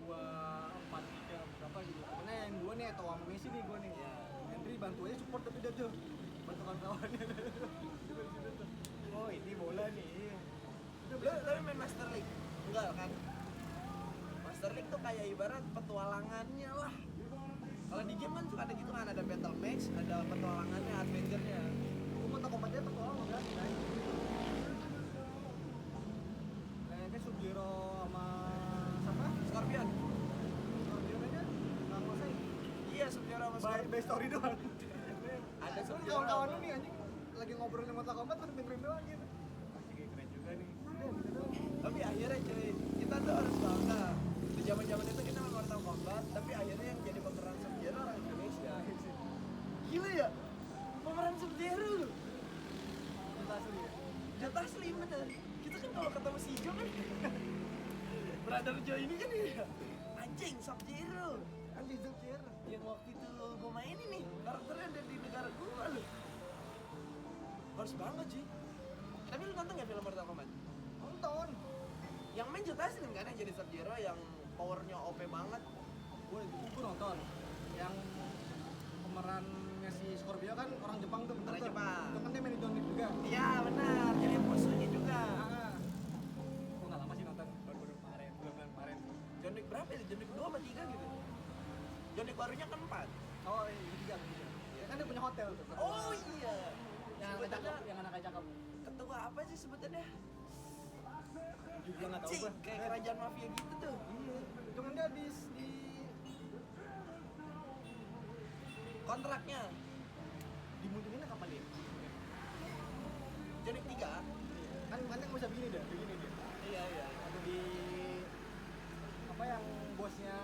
A: 2-4-3 berapa gitu. Karena yang gua nih atau sama Messi nih gua nih.
B: Iya.
A: Henry bantu aja support tapi dia tuh bantu kawan-kawannya. Oh ini bola nih.
B: Lu tapi main Master League? Enggak kan? Master League tuh kayak ibarat petualangannya lah. Kalau di game kan suka ada gitu kan, ada battle match, ada petualangannya, adventure-nya.
A: Gua mau tak kompetnya petualang enggak sih. Kayaknya Sub-Zero sama
B: Scorpion?
A: Scorpion aja nggak nguasain.
B: Iya, Sub-Zero sama Scorpion.
A: By story doang.
B: Ada
A: Terus
B: Sub-Zero.
A: kawan-kawan lu nih anjing lagi ngobrolin Mortal Kombat terus dengerin doang gitu. Anjing keren juga nih. Udah gitu doang.
B: Tapi akhirnya cuy, kita tuh harus bangga. Di zaman-zaman itu kita main Mortal Kombat, tapi akhirnya yang jadi pemeran Sub-Zero orang Indonesia. Gila ya? Pemeran Sub-Zero lu.
A: Kita asli ya.
B: Jatah asli bener. Kita kan kalau ketemu si Jo kan Brother Jo ini kan ya anjing Sub-Zero.
A: Anjing Sub-Zero.
B: Yang waktu itu gue mainin nih, karakternya ada di negara gue lu. Harus banget sih. Tapi lu nonton gak film Mortal Kombat?
A: Nonton.
B: Yang main Joe Taslim kan yang jadi Sub-Zero yang powernya OP banget.
A: Gue nonton. Yang pemerannya si Scorpio kan orang Jepang tuh bener
B: Orang
A: tuh.
B: Jepang.
A: Itu kan dia main di John Wick juga.
B: Iya benar, jadi musuhnya juga.
A: Gue nggak lama sih nonton baru-baru kemarin, bulan-bulan kemarin.
B: John Wick berapa ya? John Wick 2 apa 3 gitu? John Wick barunya kan 4.
A: Oh iya, tiga. Kan dia punya hotel tuh.
B: Oh iya.
A: Yang anak cakep, yang anak cakep.
B: Ketua apa sih sebutannya?
A: Juga nggak tahu
B: Cik,
A: gue.
B: kayak kerajaan mafia gitu tuh.
A: Iya. Cuman dia di
B: Kontraknya
A: dimunculin kapan dia?
B: John Wick 3.
A: Kan nggak bisa begini dia.
B: Iya.
A: Ada di apa yang bosnya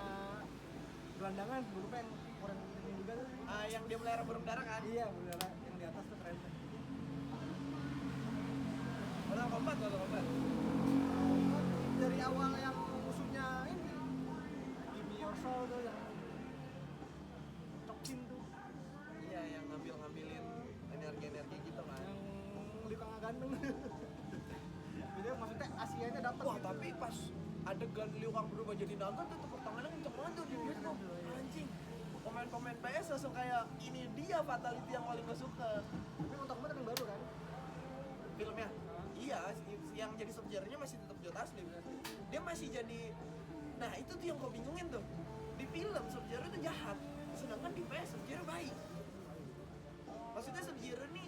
A: gelandangan, berupa yang orang ini juga tuh.
B: Ah, yang dia melihara burung dara kan?
A: Iya, bener yang di atas tuh keren tuh.
B: Mortal Kombat.
A: Dari awal yang musuhnya ini Give Me Your Soul tuh yang cokin tuh,
B: Iya, yang ngambilin energi gitu kan.
A: yang ganteng. Jadi maksudnya Asianya dapat.
B: Wah,
A: gitu.
B: tapi pas adegan Liu Kang berubah jadi naga tuh tepuk tangannya kenceng banget tuh di bioskop. Anjing. Pemain-pemain PS langsung kayak ini dia fatality yang paling gue suka.
A: Tapi untuk kemarin yang baru kan.
B: Filmnya. Iya, yang jadi Sub-Zero-nya masih tetap Joe Taslim. Dia masih jadi. Nah, itu tuh yang gue bingungin tuh. Di film Sub-Zero itu jahat, sedangkan di PS Sub-Zero baik. Maksudnya Sub-Zero nih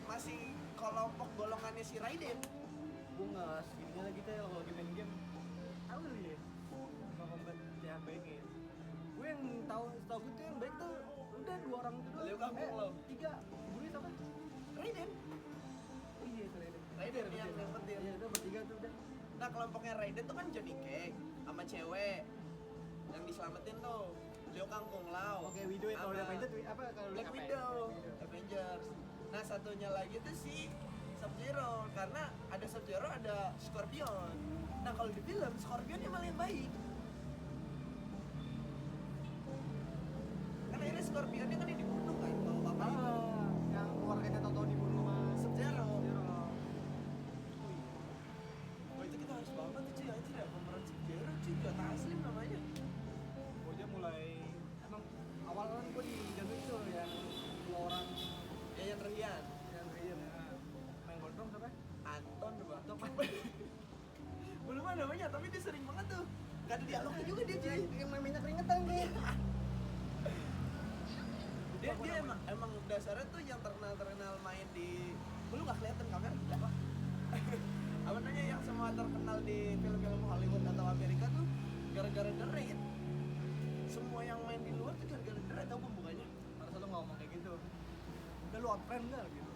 B: masih kelompok golongannya si Raiden.
A: Gue nggak segininya lagi tuh kalau lagi main game. Tahu kali ya. Kalau combat yang baik ya. Gue yang tahu gue tuh yang baik tuh udah 2 orang itu doang.
B: Liu Kang Kung Lao.
A: 3. Gue siapa?
B: Raiden.
A: Oh iya itu Raiden.
B: Raiden yang penting.
A: Iya itu bertiga tuh udah.
B: Nah, kelompoknya Raiden tuh kan Johnny Cage sama cewek yang diselamatin tuh Liu Kang Kung Lao.
A: Oke, Widow ya kalau udah Avengers apa kalau
B: Black Widow, Avengers. Nah, satunya lagi tuh si Sub-Zero, karena ada Sub-Zero, ada Scorpion. Nah, kalau di film Scorpionnya malah yang baik. Karena ini Scorpionnya kan dibunuh kan sama bapak itu.
A: Yang keluarganya tahu-tahu dibunuh sama
B: Sub-Zero.
A: Sub-Zero.
B: Oh, itu kita harus banget tuh cuy, anjir ya, pemeran Sub-Zero cuy, Joe Taslim namanya.
A: Gue aja mulai emang awal-awal gue di jadul itu yang 2 orang
B: Ya, yang Rian.
A: yang real ya. Main gondrong siapa?
B: Anton apa?
A: Anton.
B: Belum ada namanya, tapi dia sering banget tuh. Gak ada dialognya juga dia cuy.
A: Yang main minyak keringetan nih.
B: Dia emang dasarnya tuh yang terkenal main di lu gak kelihatan kamera apa apa namanya yang semua terkenal di film-film Hollywood atau Amerika tuh gara-gara The Raid. Semua yang main di luar tuh gara-gara The Raid, tau pembukanya.
A: Harus lu ngomong kayak gitu. Udah lu on friend enggak gitu.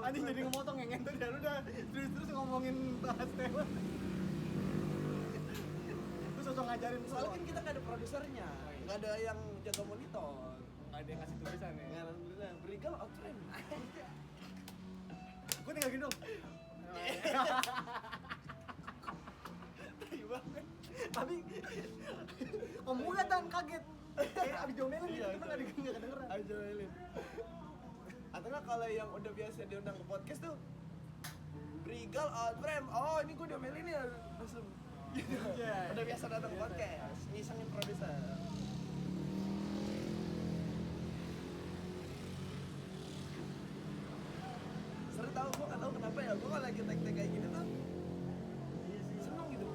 A: Anjing jadi ngemotong yang ngentot ya lu udah terus ngomongin bahas tema. Lu sosok ngajarin
B: Soalnya kan kita gak ada produsernya, gak ada yang jaga monitor,
A: nggak ada yang ngasih tulisan ya.
B: nggak ada tulisan. Berigal outframe.
A: Gue tinggal gini dong.
B: Tai banget.
A: Tapi ngomongnya tan kaget. Kayak abis jomelin gitu, kita nggak kedengeran.
B: Aja Elin. Atau nggak kalau yang udah biasa diundang ke podcast tuh Brigal outframe. Oh, ini gue diomelin ya langsung. Gitu.
A: Iya.
B: Udah biasa datang ke
A: Biasa.
B: podcast, ngisengin produser. Seru tau, gue gak tau kenapa ya, gue kalau lagi tag-tag kayak gini tuh
A: Iya sih.
B: seneng gitu.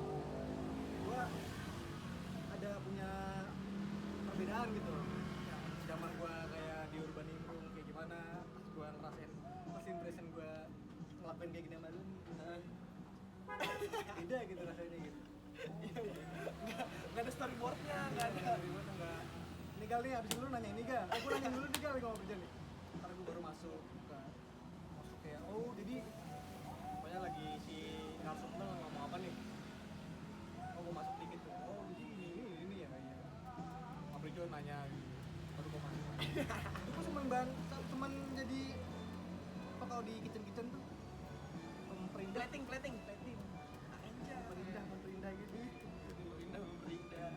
A: Gue ada punya perbedaan gitu. Zaman gue kayak di Urban Imprung kayak gimana, pas gue ngerasain first impression gue ngelakuin kayak gini sama lu, beda gitu rasanya gitu.
B: Iya, iya. Nggak ada storyboardnya, nggak ada.
A: Enggak. Ini Gal nih, abis dulu nanya ini Gal. Gue nanya dulu nih Gal nih kalau kerja nih. Ntar gue baru masuk. Masuk kayak, oh jadi pokoknya lagi si Narsum tuh ngomong apa nih? Oh gue masuk dikit tuh. Oh jadi ini ya kayaknya. Abis itu nanya gitu. Baru gue masuk. Gue cuman jadi apa kalau di kitchen tuh memperindah.
B: Plating.
A: Memperindah gitu.
B: Memperindah.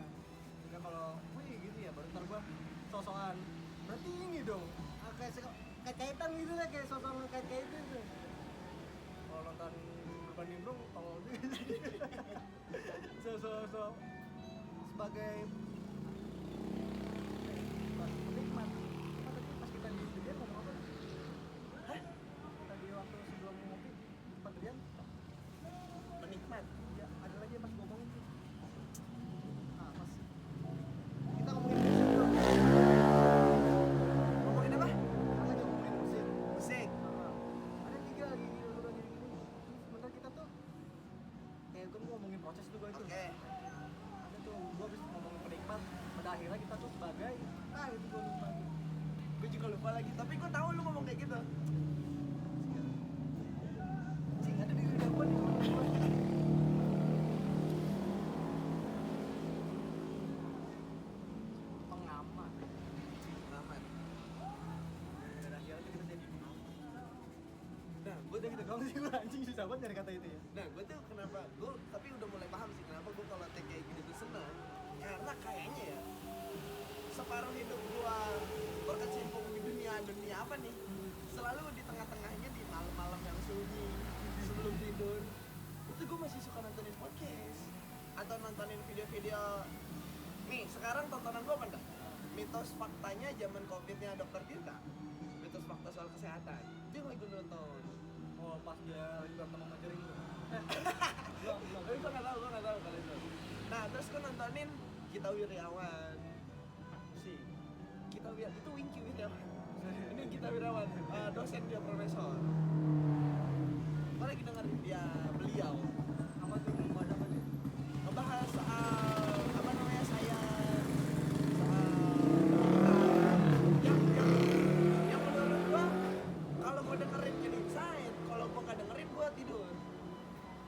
A: Enggak kalau, wih gitu ya, baru ntar gua sosokan. Berarti ini dong, kaitan gitu lah, kayak sosok ngekait-kait gitu. Kalau nonton Urban Nimbrung, kalau so sebagai penikmat. Apa tadi pas kita di Durian ngomong apa? Hah? Tadi waktu sebelum ngopi, di tempat Durian,
B: Penikmat.
A: ya ada lagi yang pas ngomongin tuh. Ah, pas kita ngomongin musik bro.
B: Ngomongin apa?
A: Kita lagi ngomongin musik.
B: Musik.
A: Ada 3 lagi udah gini. Sebentar kita tuh kayak gue ngomongin proses tuh gue itu.
B: Oke.
A: Ada tuh gue habis ngomongin penikmat. Pada akhirnya kita tuh sebagai itu gue lupa tuh.
B: Gue juga lupa lagi, tapi gue tahu lu ngomong kayak gitu.
A: Cing ada di lidah gue nih. Pengamat.
B: Aman.
A: Dan akhirnya kita jadi
B: Nah,
A: gue udah gitu doang sih gue anjing susah banget nyari kata itu ya.
B: Nah, gue tuh kenapa, gue tapi udah mulai paham sih kenapa gue kalau tag kayak gini tuh senang. Karena kayaknya ya separuh hidup gue berkecimpung di dunia dunia apa nih? Selalu di tengah-tengahnya di malam-malam yang sunyi sebelum tidur itu gue masih suka nontonin podcast atau nontonin video-video. Nih sekarang tontonan gue apa enggak? Mitos faktanya zaman covidnya Dokter Tirta, mitos fakta soal kesehatan itu yang lagi gue nonton.
A: Oh pas dia lagi berantem sama jering tuh. Belum.
B: Tapi gue nggak tahu kalau itu. Nah terus gue nontonin Gita Wirjawan sih. Itu Wingky Wirjawan. Ini Gita Wirjawan, dosen dia profesor. Gue lagi dengerin beliau
A: Apa tuh? Bahasa apa sih?
B: ngebahas soal apa namanya sayang, soal yang menurut gua kalau gua dengerin jadi insight, kalau gua nggak dengerin gua tidur.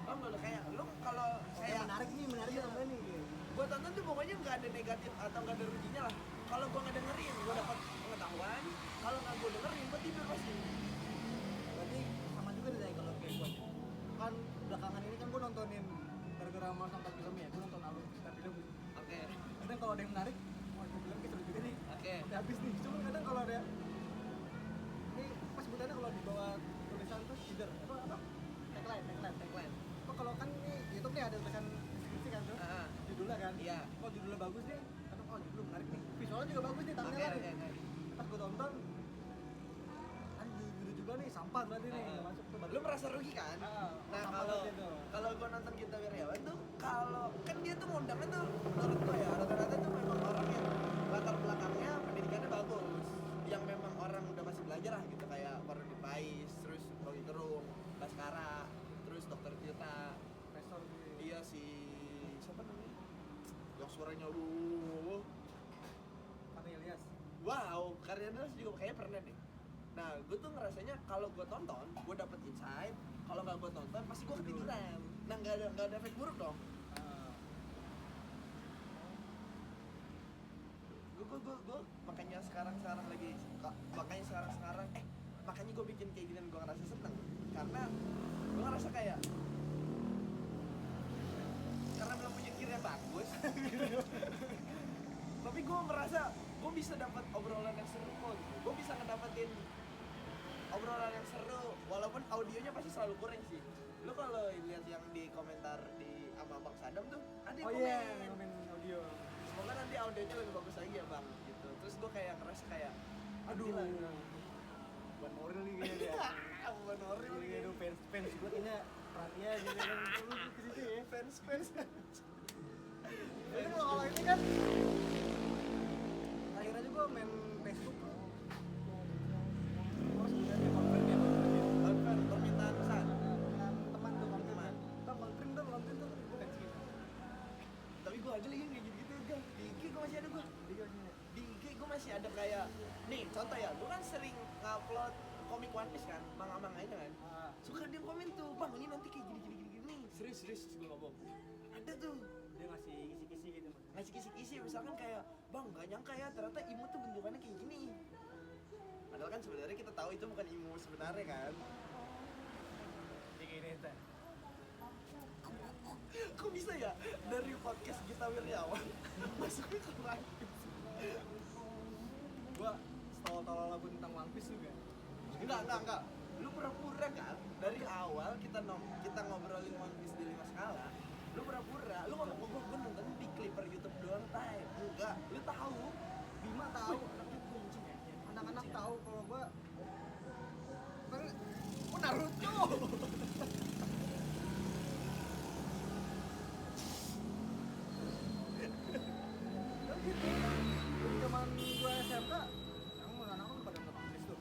B: Paham nggak lo? Kayak lu kalau kayak
A: Menarik
B: Iya.
A: apa nih?
B: Gua tonton tuh pokoknya nggak ada negatif atau nggak ada ruginya lah. Kalau gua nggak dengerin gua dapat pengetahuan, kalau nggak gua dengerin gua tidur pasti.
A: Berarti sama juga nih kalau kayak gue. Kan belakangan ini kan gue nontonin gara-gara Mars sampai film ya, gue nonton alur cerita film.
B: Oke.
A: Kadang kalau ada yang menarik, oh ini film kayak seru juga nih.
B: Oke.
A: Udah habis nih. Cuman kadang kalau ada ini pas sebutannya kalau di bawah tulisan tuh feeder apa? Tagline. Oh kalau kan nih di YouTube nih ada tulisan deskripsi kan tuh.
B: Ah.
A: Judulnya kan.
B: Iya.
A: Kalau judulnya bagus nih, kadang oh judul menarik nih. Visualnya juga bagus nih, thumbnailnya nih.
B: Oke.
A: Pas gue tonton anjir juga nih sampah berarti nih nggak masuk tuh.
B: Lu merasa rugi kan? Nah
A: sampah
B: kalau
A: berarti tuh.
B: kalau gua nonton Gita Wirjawan tuh kalau kan dia tuh ngundangnya tuh menurut gua ya rata-rata tuh memang orang yang latar belakangnya pendidikannya bagus, yang memang orang udah masih belajar lah gitu kayak Parodi Pais, terus Rogi Gerung, Baskara, terus Dokter Tirta,
A: Profesor gitu.
B: iya si siapa namanya? Yang suaranya lu,
A: Tapi Ilyas.
B: wow, karyanya juga kayaknya pernah deh. Nah, gue tuh ngerasanya kalau gue tonton, gue dapet insight. Kalau nggak gue tonton, pasti gue ketiduran. Nah, nggak ada efek buruk dong. Gue makanya sekarang lagi, makanya gue bikin kayak gini dan gue ngerasa seneng karena gue ngerasa kayak karena belum punya gear yang bagus. Tapi gue merasa gue bisa dapat obrolan yang seru kok gitu. Gue bisa ngedapetin obrolan yang seru walaupun audionya pasti selalu kurang sih. Lu kalau lihat yang di komentar di sama Bang Sadam tuh ada yang
A: komen audio.
B: semoga nanti audionya lebih bagus lagi ya Bang gitu. Terus gue kayak ngerasa kayak
A: Aduh.
B: gila.
A: Buat Moril nih kayaknya dia.
B: Bukan Oril
A: Ini
B: gitu.
A: aduh fans gue kayaknya perhatian gitu kan. Lu ke situ ya.
B: Fans.
A: Jadi kalau ini kan akhir aja gue main Facebook. Oh sebenarnya konten ya.
B: Konten permintaan pesan.
A: Dengan teman tuh konten. Kita konten tuh gue fans gitu.
B: Tapi gue aja lagi kayak gitu kan. Di IG gue masih ada gue. Di IG gue masih ada kayak nih contoh ya, gue kan sering ngupload komik One Piece kan, manga-manga itu kan. Suka dia komen tuh, Bang ini nanti kayak gini. Serius gue ngomong. Ada tuh.
A: Dia ngasih kisi-kisi gitu mas.
B: Ngasih kisi-kisi misalkan kayak, Bang gak nyangka ya ternyata imut tuh bentukannya kayak gini. Padahal kan sebenarnya kita tahu itu bukan imut sebenarnya kan.
A: Kayak gini teh.
B: Kok bisa ya dari podcast Gita Wirjawan masuknya ke One Piece?
A: Gue setol-tol lagu tentang One Piece juga.
B: Enggak. Lu pura-pura kan dari awal kita ngobrolin One Piece di 5 skala. Lu pura-pura, lu ngomong gue nonton di Clipper YouTube doang, tay. Enggak, lu tahu.
A: Bima tahu.
B: Tapi kuncing ya.
A: Anak-anak tahu kalau gue.
B: Oh Naruto.
A: Gitu. Dari zaman gue SMK, sekarang mau anak pada nonton One Piece tuh.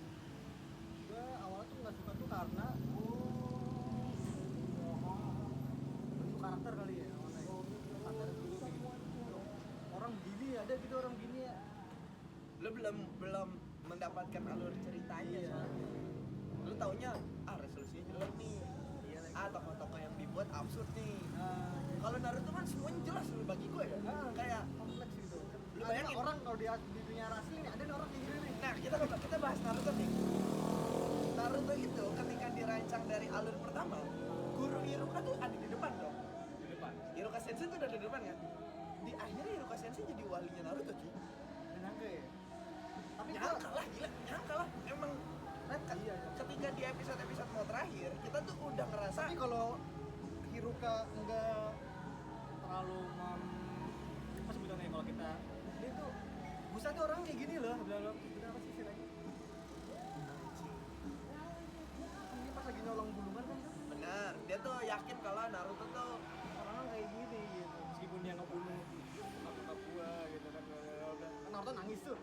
A: Gue awalnya tuh nggak suka tuh karena bentuk karakter kali ya awalnya. Karakter dulu kayak gitu. Orang begini ada gitu orang begini ya.
B: Lu belum mendapatkan alur ceritanya
A: Iya.
B: soalnya. Lu taunya resolusinya jelek nih.
A: Iya lagi.
B: Tokoh-tokoh yang dibuat absurd nih.
A: Nah,
B: Kalau Naruto kan semuanya jelas lu bagi gue ya. Kayak
A: kompleks gitu.
B: Lu
A: Ada
B: bayangin.
A: orang kalau di dunia asli nih ada nih orang kayak gini nih.
B: nah, kita bahas Naruto nih. Naruto itu ketika dirancang dari alur pertama, guru Iruka tuh ada di depan dong.
A: Di depan.
B: Iruka Sensei tuh udah di depan kan. Di akhirnya Iruka Sensei jadi walinya Naruto cuy.
A: Dan nyangka ya. Tapi
B: Nyangka lah, gila, nyangka lah. episode mau terakhir kita tuh udah ngerasa
A: Tapi kalau Hiruka enggak terlalu apa sebutannya kalau kita dia tuh Busan tuh orang kayak gini loh, bilang apa sih istilahnya? Ini pas lagi nyolong bulungan kan tuh
B: benar, dia tuh yakin kalau Naruto tuh
A: orang kayak gini gitu. Meskipun dia ngebunuh kakak gua gitu kan, kan Naruto nangis tuh.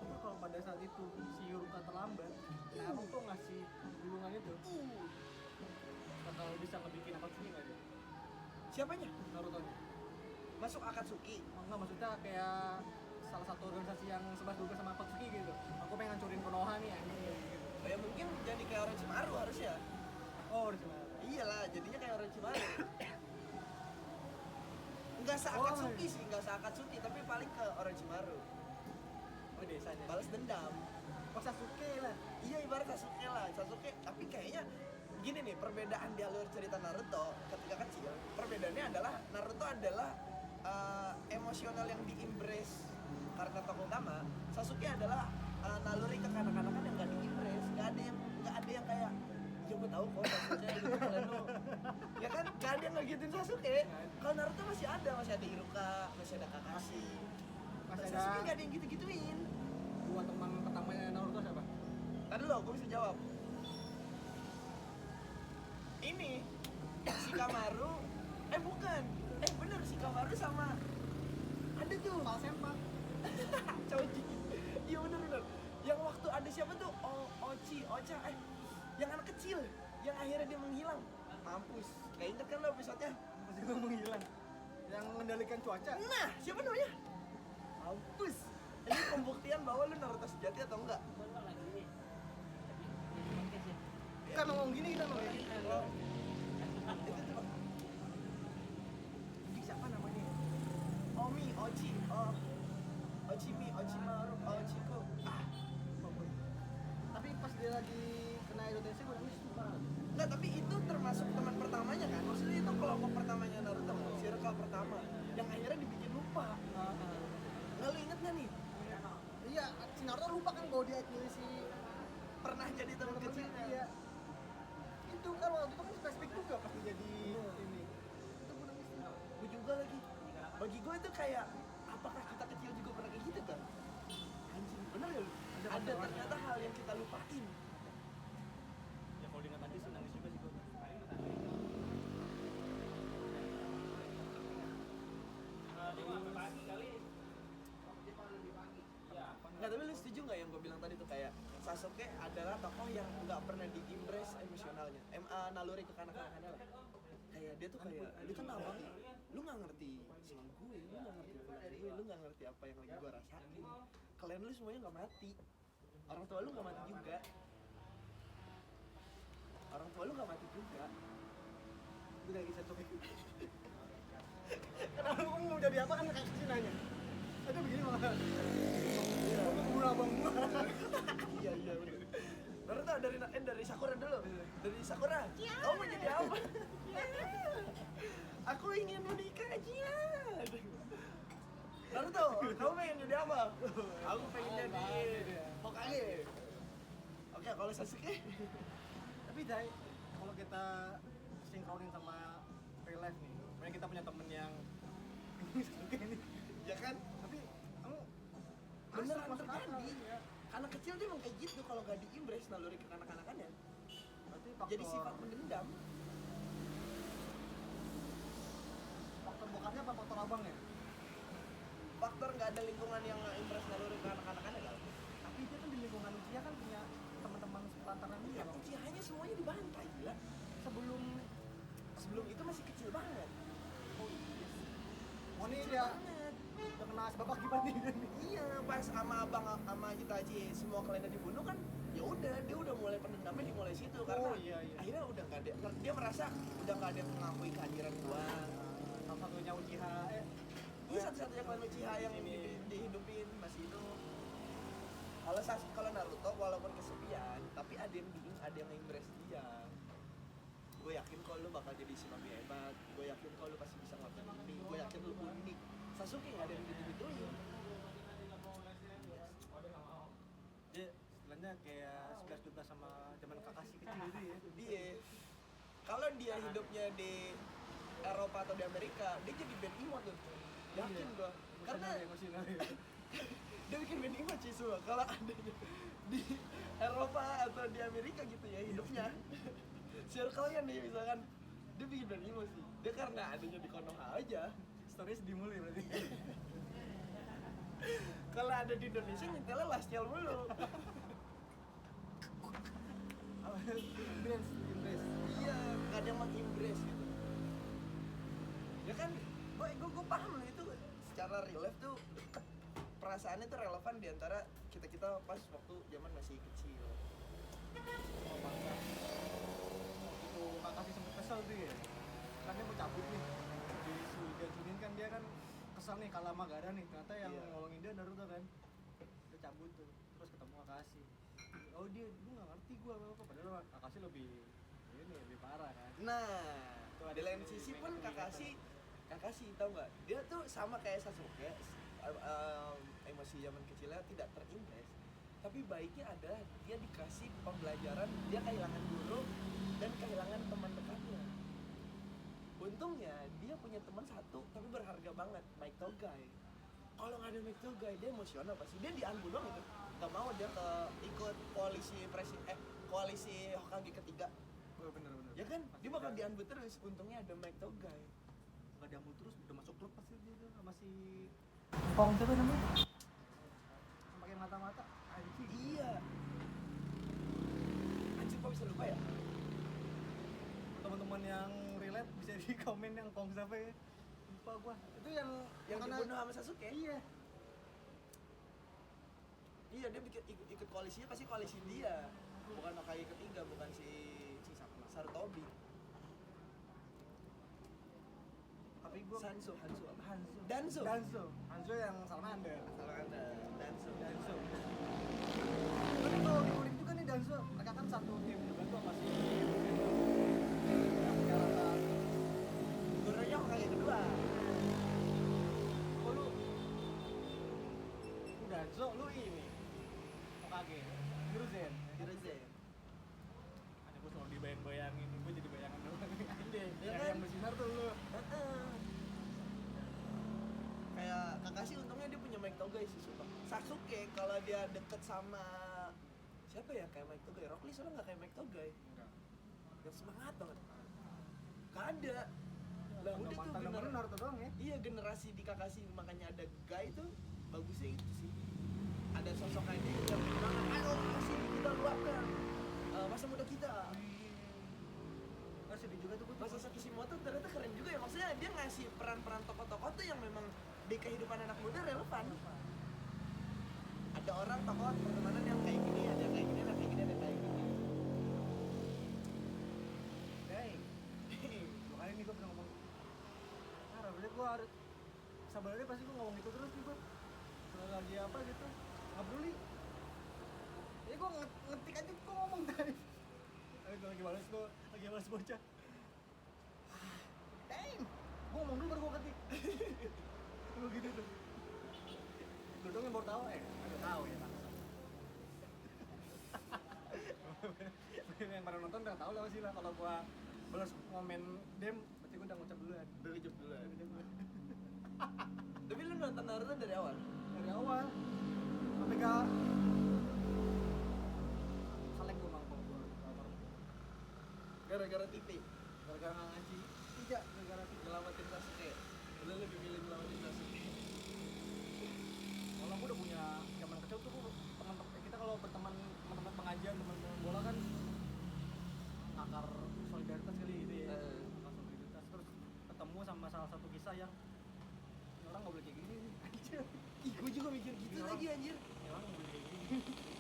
A: Cuma kalau pada saat itu si Hiruka terlambat, Naruto ngasih bulungan itu, bakal bisa ngebikin Akatsuki nggak dia?
B: siapanya?
A: Naruto-nya?
B: Masuk Akatsuki.
A: Oh, enggak, maksudnya kayak salah satu organisasi yang sebas-bas sama Akatsuki gitu. Aku pengen ngancurin Konoha nih anjing gitu.
B: Ya mungkin jadi kayak Orochimaru harusnya.
A: Oh, udah cuma.
B: Iyalah, jadinya kayak Orochimaru. Enggak se-Akatsuki sih, enggak se-Akatsuki, tapi paling ke Orochimaru.
A: Oh, desanya.
B: Balas dendam.
A: Oh, Sasuke lah.
B: Iya, ibarat Sasuke lah. Sasuke, tapi kayaknya gini nih, perbedaan di alur cerita Naruto ketika kecil. Perbedaannya adalah Naruto adalah emosional yang di-embrace karena tokoh utama. Sasuke adalah naluri kekanak-kanakan yang gak di-embrace. Gak ada yang kayak ya gue tahu kok Sasuke gitu kalian lu. Ya kan gak ada yang ngegituin Sasuke. Kalau Naruto masih ada Iruka, masih ada Kakashi.
A: Masih ada
B: Sasuke gak ada yang gitu-gituin.
A: dua teman pertamanya Naruto siapa?
B: Tadi lo, gue bisa jawab. Ini Shikamaru, bukan, bener Shikamaru sama ada tuh
A: Mal Sempak.
B: Choji. Iya bener. Yang waktu ada siapa tuh? Ocha, yang anak kecil, yang akhirnya dia menghilang. Mampus, gak inget kan lo episode-nya?
A: Masih gue menghilang. Yang mengendalikan cuaca.
B: Nah, siapa namanya? Mampus. Ini pembuktian bahwa lu Naruto sejati atau enggak?
A: Kan ngomong gini kita ngomong gini.
B: Oh. Itu tuh. Ini siapa namanya? Ochi, Ochimaru, Ochiku.
A: Tapi pas dia lagi kena Edo Tensei gue nangis tuh parah.
B: Enggak, tapi itu termasuk teman pertamanya kan? Maksudnya itu kelompok pertamanya Naruto, circle pertama yang akhirnya dibikin lupa. Nggak, lu inget nggak nih?
A: Iya, si Naruto lupa kan bahwa dia si
B: Pernah jadi teman kecilnya.
A: Iya. Itu kan waktu itu kan spesifik juga pas dia jadi ini. Itu gue nangis tuh.
B: Gue juga lagi. Bagi gue itu kayak, apakah kita kecil juga pernah kayak gitu kan? Anjing, bener ya lu? Ada ternyata hal yang kita lupain.
A: Ya kalau diingat tadi sih nangis juga sih gue.
B: Nggak, tapi lu setuju nggak yang gue bilang tadi tuh kayak Sasuke adalah tokoh yang nggak pernah di-embrace emosionalnya, naluri kekanak-kanakannya lah. Kayak dia tuh kayak, dia kan abang, lu nggak ngerti sama gue, lu nggak ngerti gue, lu nggak ngerti apa yang lagi gue rasain. Kalian lu semuanya nggak mati, orang tua lu nggak mati juga, orang tua lu nggak mati juga.
A: Gue lagi Sasuke. Kenapa kamu mau jadi apa kan kayak sih nanya? Ada begini malah. Iya. Kamu abang gua.
B: Iya bener. Naruto dari Sakura dulu. Dari Sakura. Kamu mau jadi apa? Aku ingin menikah aja. Naruto, kamu pengen jadi apa? Aku pengen jadi Hokage. Oke, kalau Sasuke.
A: Tapi Dai, kalau kita sinkronin sama real life nih, sebenarnya kita punya temen yang Sasuke nih.
B: Ya kan?
A: Tapi kamu
B: Beneran
A: masuk akal,
B: terjadi.
A: ya.
B: Anak kecil dia emang kayak gitu kalau nggak di-embrace naluri kekanak-kanakannya.
A: Berarti
B: Jadi sifat mendendam.
A: faktor bokapnya apa faktor abangnya?
B: Faktor nggak ada lingkungan yang nge-embrace naluri kekanak-kanakannya kan?
A: Tapi dia kan di lingkungan Uchiha kan punya teman-teman sepantaran dia loh.
B: Uchiha-nya semuanya dibantai gila. Sebelum itu masih kecil banget.
A: Oh ini
B: Kecil
A: dia
B: banget.
A: udah kena sebab akibat nih.
B: Iya, pas sama abang sama Itachi semua kliennya dibunuh kan, ya udah dia udah mulai pendendamnya dimulai situ karena
A: iya.
B: akhirnya udah nggak ada, dia merasa udah nggak ada yang mengakui kehadiran gua.
A: Salah satunya Uchiha
B: Ini satu-satunya klien Uchiha yang dihidupin masih hidup. Kalau Naruto walaupun kesepian, tapi ada yang embrace dia. Gue yakin kok lu bakal jadi shinobi hebat. Gue yakin kok lu pasti bisa ngelakuin ini. Gue yakin lu unik. Sasuke nggak ada yang gitu-gituin.
A: dia istilahnya kayak 11-12 cinta sama zaman Kakashi kecil itu ya.
B: Dia kalau dia hidupnya di Eropa atau di Amerika, dia jadi band emo tuh. Yakin gua. Karena
A: emosional.
B: dia bikin band emo sih semua. Kalau ada di Eropa atau di Amerika gitu ya hidupnya. Circle-nya nih misalkan dia bikin band emo sih. Dia karena adanya di Konoha aja.
A: Story sedih mulu ya berarti.
B: Kalau ada di Indonesia nyetelnya Last Child mulu.
A: Embrace.
B: Iya, kadang mau embrace gitu. Ya kan, gue paham loh itu secara real life tuh perasaannya tuh relevan di antara kita pas waktu zaman masih kecil.
A: Oh bangsa. Itu Kakashi sempet kesel tuh ya. Kan dia mau cabut nih. Di Suigachunin kan dia kan kesel nih kalah sama Gaara nih. Ternyata yang
B: Iya.
A: ngolongin dia Naruto kan. Dia cabut tuh. Terus ketemu Kakashi. Oh dia nggak ngerti gua apa-apa. Padahal Kakashi lebih parah kan.
B: Nah,
A: Tuh ada
B: di lain
A: tuh,
B: sisi
A: main
B: pun
A: ketemu
B: Kakashi tau nggak? Dia tuh sama kayak Sasuke, emosi zaman kecilnya tidak terimpress. Tapi baiknya adalah dia dikasih pembelajaran, dia kehilangan guru dan kehilangan teman dekatnya. Untungnya dia punya teman satu tapi berharga banget, Mike Togai. Kalau nggak ada Mike Togai dia emosional pasti. Dia di Anbu dong itu, nggak mau dia ikut koalisi Hokage ketiga.
A: Oh bener.
B: Ya kan, dia bakal diambil terus. Untungnya ada Mike Togai.
A: Nggak diambil terus, udah masuk klub pasti dia tuh sama si Kong siapa namanya? Yang pakai mata-mata. Anjing.
B: Iya. Anjir kok bisa lupa ya?
A: Teman-teman yang relate bisa di komen yang Kong siapa ya? Lupa gua. Itu yang
B: Dibunuh sama Sasuke.
A: Iya.
B: Iya, dia ikut koalisinya pasti koalisi dia. Bukan Hokage ketiga, bukan si Sarutobi.
A: Tapi gua
B: Hanzo.
A: Danzo yang Salamander.
B: Danzo.
A: Tapi kalau di Urik juga nih Danzo, mereka kan satu tim juga tuh sama si yang sekarang
B: Gurunya Hokage kedua.
A: oh lu Danzo, lu ini Hokage, Hiruzen. Ada gua selalu dibayang-bayangin, gua jadi bayangan doang. Anjing,
B: Ya kan?
A: yang bersinar tuh lu.
B: Kayak Kakashi untungnya dia punya Mike Togai sih sumpah. Sasuke kalau dia deket sama siapa ya kayak Mike Togai, Rock Lee soalnya nggak kayak Mike Togai.
A: Enggak.
B: Yang semangat banget. Gak ada. Lah udah tuh
A: mantan nomornya Naruto doang ya.
B: Iya generasi di Kakashi makanya ada Guy itu bagusnya itu sih. Ada sosok kayak dia yang bilang, ayo Kakashi kita luapkan masa muda kita.
A: Sedih juga tuh gua.
B: Masashi Kishimoto ternyata keren juga ya, maksudnya dia ngasih peran-peran tokoh-tokoh tuh yang memang di kehidupan anak muda relevan. Ada orang tokoh pertemanan yang kayak gini, ada kayak gini, ada kayak gini, ada kayak gini.
A: Dang. Makanya nih gua pernah ngomong. Nah, rasanya gua harus sabarnya pasti gua ngomong itu terus nih gua. Kalau lagi apa gitu, nggak peduli. Ya gua ngetik aja gua ngomong tadi. Tapi gua lagi balas bocah. Damn. Gua ngomong dulu baru gua ketik. Gua gitu tuh. Lu dong yang baru tahu agak tahu ya bang. Yang pada nonton udah tahu lah pasti lah kalau gua balas komen dem berarti gua udah ngucap duluan.
B: Dari jam dulu. Tapi lu nonton Naruto dari awal?
A: Dari awal sampai ke selek gua mangkok gua.
B: Gara-gara TV.
A: Gara-gara nggak ngaji. Tidak, gara-gara
B: Nyelamatin Sasuke. Lu lebih milih nyelamatin Sasuke.
A: kalau aku udah punya zaman kecil tuh teman-teman kita kalau berteman teman-teman pengajian teman-teman bola kan ngakar solidaritas kali gitu ya ngakar solidaritas terus ketemu sama salah satu kisah yang ini orang nggak boleh kayak gini nih anjir
B: Ih, gue juga mikir gitu
A: Ini
B: lagi anjir.
A: ini orang nggak boleh kayak gini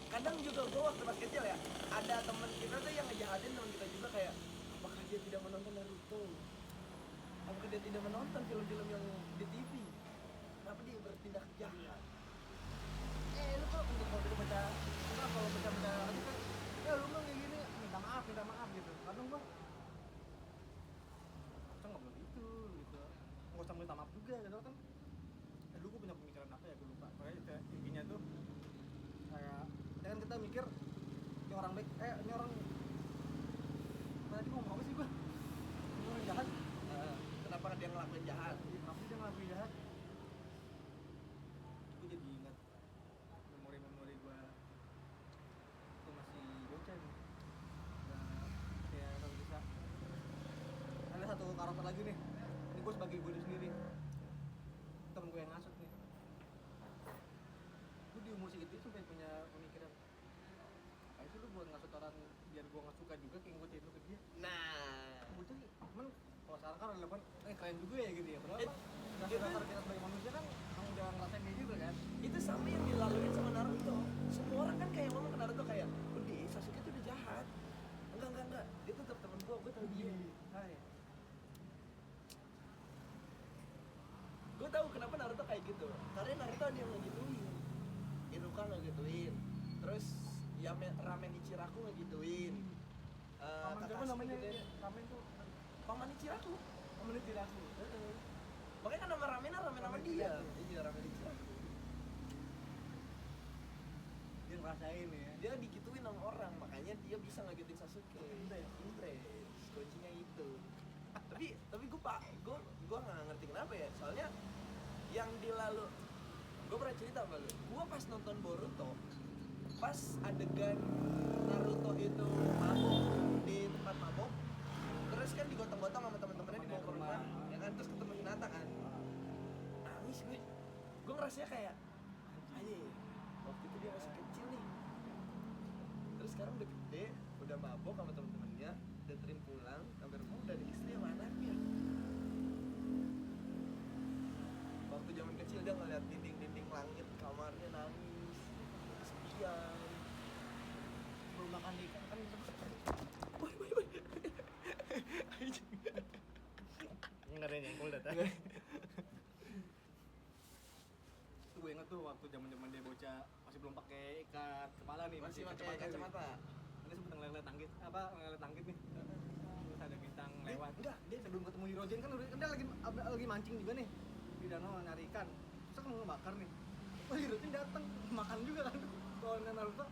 B: Kadang juga gue waktu pas kecil ya, ada teman kita tuh yang ngejahatin teman kita juga kayak, apakah dia tidak menonton Naruto? Apakah dia tidak menonton film-film yang di TV? Kenapa dia bertindak jahat?
A: lu kalau baca kalau baca itu kan ya lu nggak kayak gini minta maaf gitu kadang gua kita nggak boleh gitu nggak usah minta maaf juga gitu kan dulu gua punya pemikiran apa ya gua lupa pokoknya intinya tuh kayak kan kita mikir ini orang baik lagi nih. Ini gue sebagai gue sendiri. Temen gue yang ngasut nih. Gue di umur segitu sampai punya pemikiran. Kayak sih lu buat ngasut orang biar gue nggak suka juga kayak ngikutin lu ke dia.
B: Nah,
A: Betul, cuman kalau sekarang kan relevan, keren juga ya gitu ya. Padahal
B: It-
A: dasar kita sebagai manusia kan emang udah ngerasain dia juga kan.
B: itu sama yang dilaluin sama Naruto. Semua orang kan kayak ngomong ke Naruto kayak, udah Sasuke tuh udah jahat. Enggak, dia tetap temen gue tahu dia.
A: Hai.
B: Gue tahu kenapa Naruto kayak gitu. Karena Naruto ada yang ngegituin. Iruka ngegituin. Terus Ramen Ichiraku ngegituin.
A: Paman siapa
B: Kakashi
A: namanya?
B: ngegituin.
A: Ramen tuh.
B: Paman Ichiraku.
A: Paman Ichiraku.
B: Makanya kan nama ramen sama
A: Ramen
B: dia.
A: Ichiraku.
B: Iya, Ramen Ichiraku.
A: Dia ngerasain ya.
B: Dia digituin sama orang, makanya dia bisa ngagetin Sasuke. Interest, kuncinya itu. tapi gue nggak ngerti kenapa ya, soalnya yang gue pernah cerita sama lu, gue pas nonton Boruto, pas adegan Naruto itu mabok di tempat mabok, terus kan digotong-gotong sama teman-temannya dibawa ke rumah, ya kan, terus ketemu Hinata kan, nangis gue ngerasanya kayak aja waktu itu dia masih kecil nih, terus sekarang udah gede, udah mabok sama temen-temennya, udah terim pulang, sampai rumah udah ada istri sama anaknya. Waktu zaman kecil dia ngeliat dinding-dinding langit kamarnya nangis, kesepian.
A: Belum makan ikan kan enggak ada yang nyengkul dah. Gue inget tuh waktu zaman dia bocah masih belum pakai ikat kepala nih,
B: Masih pakai kacamata.
A: Dia sempet ngeliat langit nih. Terus ada bintang lewat.
B: Enggak, dia
A: Sebelum ketemu Hirogen kan dia lagi mancing juga nih di danau nyari ikan. Terus kan mau ngebakar nih. Oh, Hirogen datang makan juga kan. Kalau Naruto.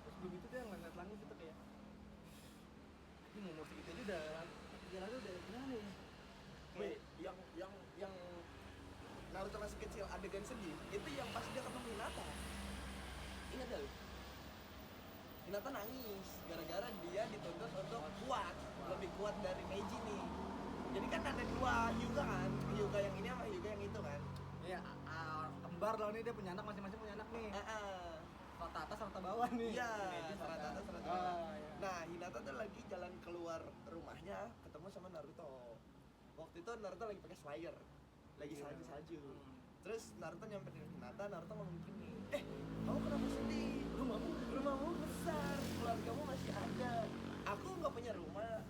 A: Terus sebelum itu dia ngeliat langit gitu kayak ini umur segitu aja udah jalannya udah gimana ya?
B: Wait, yang Naruto masih kecil adegan sedih itu yang pas dia ketemu Hinata. Ingat gak lu? Hinata nangis gara-gara dia dituntut untuk kuat, lebih kuat dari Meiji nih. Jadi kan ada dua Hyuga kan, Hyuga yang ini sama Hyuga yang itu kan.
A: Iya, kembar loh nih, dia punya anak, masing-masing punya anak nih. Rata atas, rata bawah nih.
B: Iya,
A: Meiji
B: rata atas, rata bawah.
A: Iya.
B: Nah, Hinata tuh lagi jalan keluar rumahnya ketemu sama Naruto. Waktu itu Naruto lagi pakai Slayer, lagi
A: Iya.
B: salju-salju. Terus Naruto nyamperin Hinata, Naruto ngomong gini, kamu kenapa sedih? Rumahmu besar, keluargamu masih ada. Aku nggak punya rumah,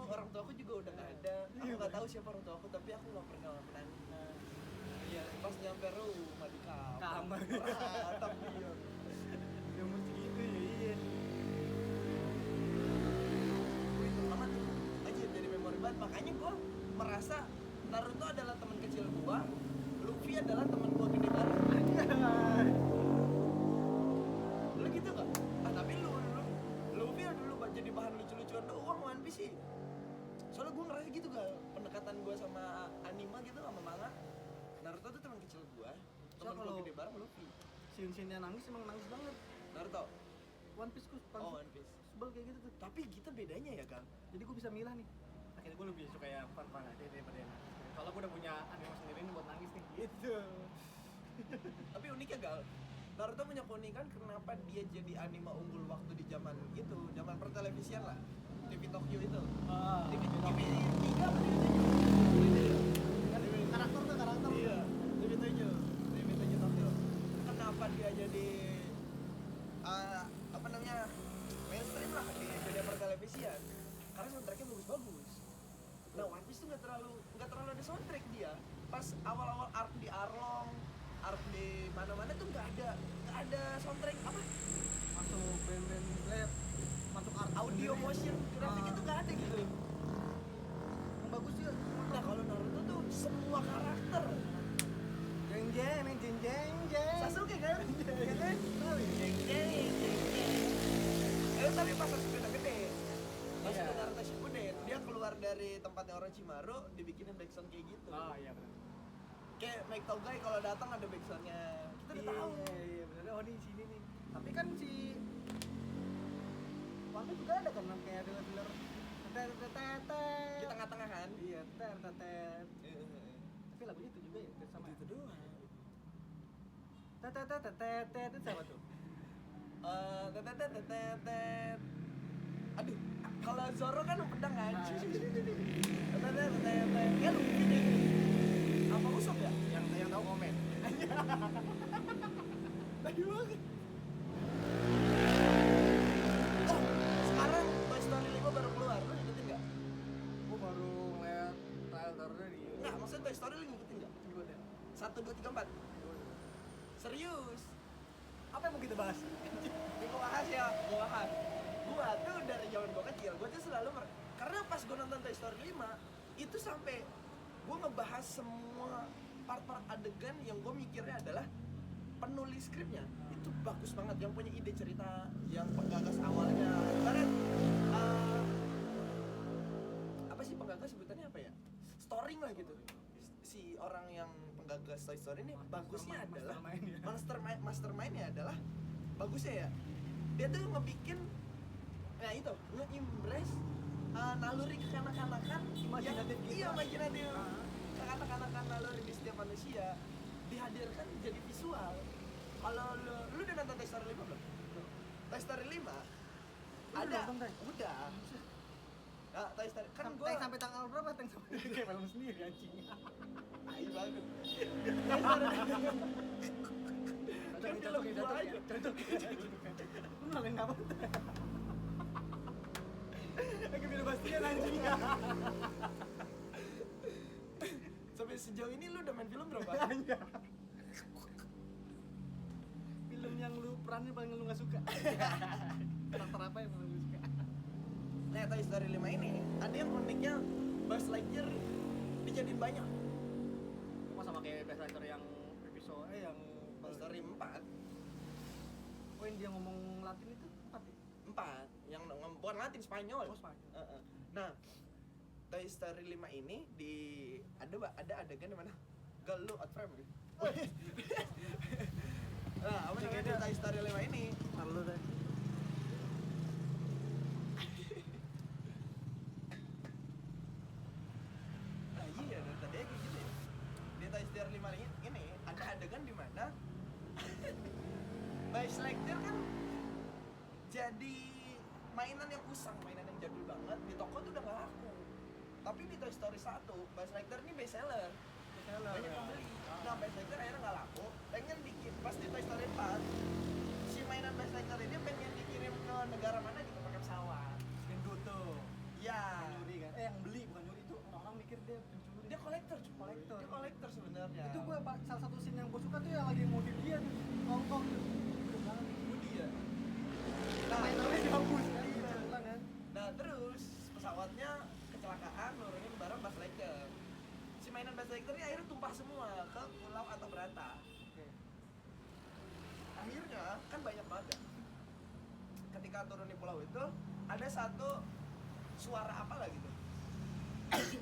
B: orang tuaku juga udah nggak ada. Aku nggak tahu siapa orang tuaku, tapi aku nggak pernah nangis. Iya, pas nyampe rumah di kamar. Ratap dia.
A: Dia mesti gitu ya, iya.
B: Itu lama tuh aja jadi memori banget. Makanya gue merasa Naruto adalah teman kecil gue, Luffy adalah teman gue gede banget. Lu gitu gak? Tapi lu Luffy dulu jadi bahan lucu-lucuan doang One Piece sih. Soalnya gue ngerasa gitu gak, pendekatan gue sama anime gitu sama manga. Naruto tuh teman kecil gue, teman gue gede bareng Luffy.
A: Scene-scene-nya nangis emang nangis banget.
B: Naruto.
A: One Piece gue
B: One Piece.
A: sebel kayak gitu tuh.
B: Tapi kita bedanya ya, Kang.
A: Jadi gue bisa milah nih. Akhirnya gue lebih suka yang fun-fun aja daripada yang nangis. Kalau gue udah punya anime sendiri nih buat nangis nih. Gitu.
B: Tapi uniknya Gal, Naruto punya keunikan kenapa dia jadi anime unggul waktu di zaman itu, zaman pertelevisian lah, TV Tokyo itu. TV 3 apa TV 7?
A: Karakter.
B: Iya, TV 7 Tokyo. Kenapa dia jadi apa namanya mainstream lah di dunia pertelevisian? Karena soundtracknya bagus-bagus. Nah, One Piece tuh nggak terlalu ada soundtrack dia. Pas awal-awal arc di Arlong, arc di mana-mana tuh nggak ada soundtrack apa?
A: Masuk band-band lab, masuk art
B: Audio
A: sendiri.
B: motion grafik itu nggak ada gitu.
A: Yang bagus sih.
B: Nah, kalau Naruto tuh semua karakter.
A: Jeng.
B: Sasuke kan? Ya kan? Jeng. Tapi pas Sasuke udah gede. Pas
A: Iya.
B: udah Naruto Shippuden, dia keluar dari tempatnya Orochimaru, dibikinin backsound kayak gitu.
A: Oh iya benar.
B: Kayak Mike Togai kalau datang ada backsoundnya. Kita udah tahu.
A: Iya benar. Oh di sini nih. Tapi kan si One Piece juga ada kan kayak dealer tetetetet.
B: Di tengah-tengahan.
A: Iya, tetetet. Tapi lagunya itu juga ya, sama.
B: Itu doang.
A: Tetetetet itu sama tuh.
B: Tetetetetetet. Aduh, kalau Zoro kan pedang kan.
A: Ah.
B: Tetetetetet. Ya lu bikin ya. Apa usap ya?
A: Yang tahu komen.
B: Tadi banget. Oh, sekarang Toy Story 5 baru keluar. Lu ngikutin nggak?
A: Gua baru ngeliat trailernya di
B: Nggak, maksudnya Toy Story lu ngikutin nggak?
A: gimana?
B: 1, 2, 3, 4. Serius.
A: Apa yang mau kita bahas?
B: Ini gua bahas ya, gua bahas. Gua tuh dari zaman gua kecil, gua tuh selalu karena pas gua nonton Toy Story 5 itu sampai gua ngebahas semua part-part adegan yang gua mikirnya adalah penulis skripnya itu bagus banget, yang punya ide cerita, yang penggagas awalnya. Ibarat apa sih penggagas sebutannya apa ya? Storing lah gitu. Si orang yang penggagas Toy Story ini bagusnya adalah mastermind-nya adalah bagusnya ya. Dia tuh ngebikin itu nge-impress naluri kekanak-kanakan
A: Imajinatif
B: yang,
A: gitu.
B: iya imajinatif. Kekanak-kanakan naluri di setiap manusia dihadirkan jadi visual. Kalau lu udah nonton Toy Story 5 belum? Toy Story 5
A: Udah
B: ada.
A: nonton, Tay?
B: Udah. Nah, Toy Story kan
A: Tank
B: gua
A: sampai tanggal berapa? Tank sampai kayak film sendiri anjing.
B: tai banget.
A: Kan
B: film gua aja.
A: Lu nolain apa? Lagi film Bastian anjing.
B: Sampai sejauh ini lu udah main film berapa?
A: Iya. Film yang lu peranin paling lu nggak suka. Karakter apa yang paling lu suka?
B: Nah, Toy Story 5 ini ada yang uniknya, Buzz Lightyear dijadiin banyak.
A: Cuma sama kayak Best Writer yang episode yang
B: Toy Story 4
A: Oh, yang dia ngomong Latin itu apa ya?
B: 4 yang bukan Latin, Spanyol.
A: Oh, Spanyol.
B: Nah, Toy Story 5 ini ada adegan di mana gal lu out frame gitu. Nah, apa namanya di Toy Story 5 ini?
A: Lalu deh.
B: Nah, iya, dari tadi kayak gitu ya. Di Toy Story 5 ini ada adegan di mana Buzz Lightyear kan jadi mainan yang usang, mainan yang jadul banget, di toko tuh udah gak laku. Tapi di Toy Story 1, Buzz Lightyear ini best seller. Banyak yang beli. Nah, Buzz Lightyear akhirnya gak laku, pengen bikin, pas di Toy Story 4 si mainan Buzz Lightyear ini pengen dikirim ke negara mana gitu pakai pesawat.
A: Gendoto.
B: Iya.
A: Nyuri kan? Yang beli bukan nyuri, itu orang mikir dia pencuri.
B: Dia kolektor,
A: Kolektor.
B: Dia kolektor sebenarnya.
A: Itu gua salah satu scene yang gua suka tuh yang lagi motif dia tuh, ngongkong tuh. Keren banget.
B: Budi ya.
A: Nah, mainannya dihapus kan, ulang kan.
B: Nah, terus pesawatnya kecelakaan nurunin barang Buzz Lightyear. Si mainan Buzz Lightyear ini akhirnya tumpah semua ke pulau atau berata.
A: Oke.
B: Akhirnya kan banyak banget ya. Ketika turun di pulau itu ada satu suara apa lah gitu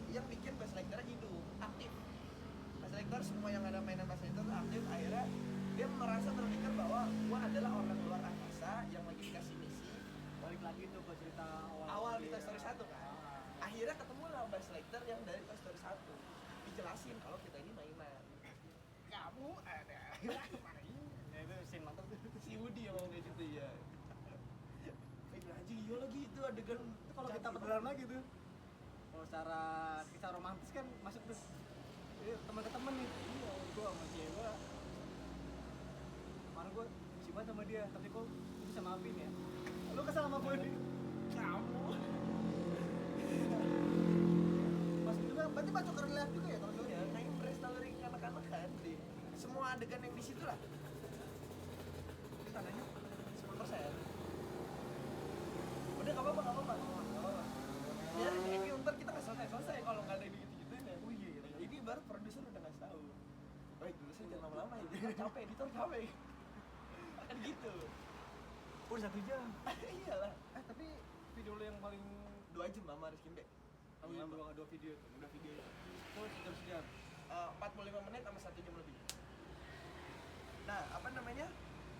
B: yang bikin Buzz Lightyear hidup, aktif. Buzz Lightyear semua yang ada mainan Buzz Lightyear itu aktif. Akhirnya dia merasa terpikir bahwa gua adalah orang luar angkasa yang lagi dikasih misi.
A: Balik lagi tuh ke cerita
B: Awal di Toy Story 1 kan.
A: Ah.
B: Akhirnya ketemu lah Buzz Lightyear yang dari Toy Story 1. Dijelasin kalau kita ini mainan. Kamu ada.
A: Ya itu scene mantap tuh.
B: Si Woody yang ngomong kayak gitu ya. Anjing iya lagi itu adegan.
A: Itu kalau kita perdalam lagi tuh. Kalau secara kisah romantis kan masuk tuh. Iya, teman ke teman nih. Iya, gua sama cewek. Kemarin gua benci banget sama dia, tapi kok bisa maafin ya? Lu kesal sama gua nih.
B: Kamu.
A: Masuk juga, berarti masuk ke relief juga ya kalau gitu ya?
B: Nah, impress naluri anak-anak kan di semua adegan yang di situ lah. Tandanya 10%. Udah nggak apa-apa, nggak apa-apa. Ya, ini ntar kita nggak selesai kalau nggak ada yang gitu-gituin ya.
A: Oh iya, iya.
B: Ini baru produser udah ngasih tahu. Baik, dulu saya jangan lama-lama ya. Jangan capek, editor capek. Kan gitu.
A: Udah 1 jam.
B: Iyalah.
A: Tapi video lu yang paling
B: 2 jam sama Rizky Mbe.
A: kamu yang dua video itu, udah video itu. Oh, sejam.
B: 45 menit sama 1 jam lebih. Nah, apa namanya?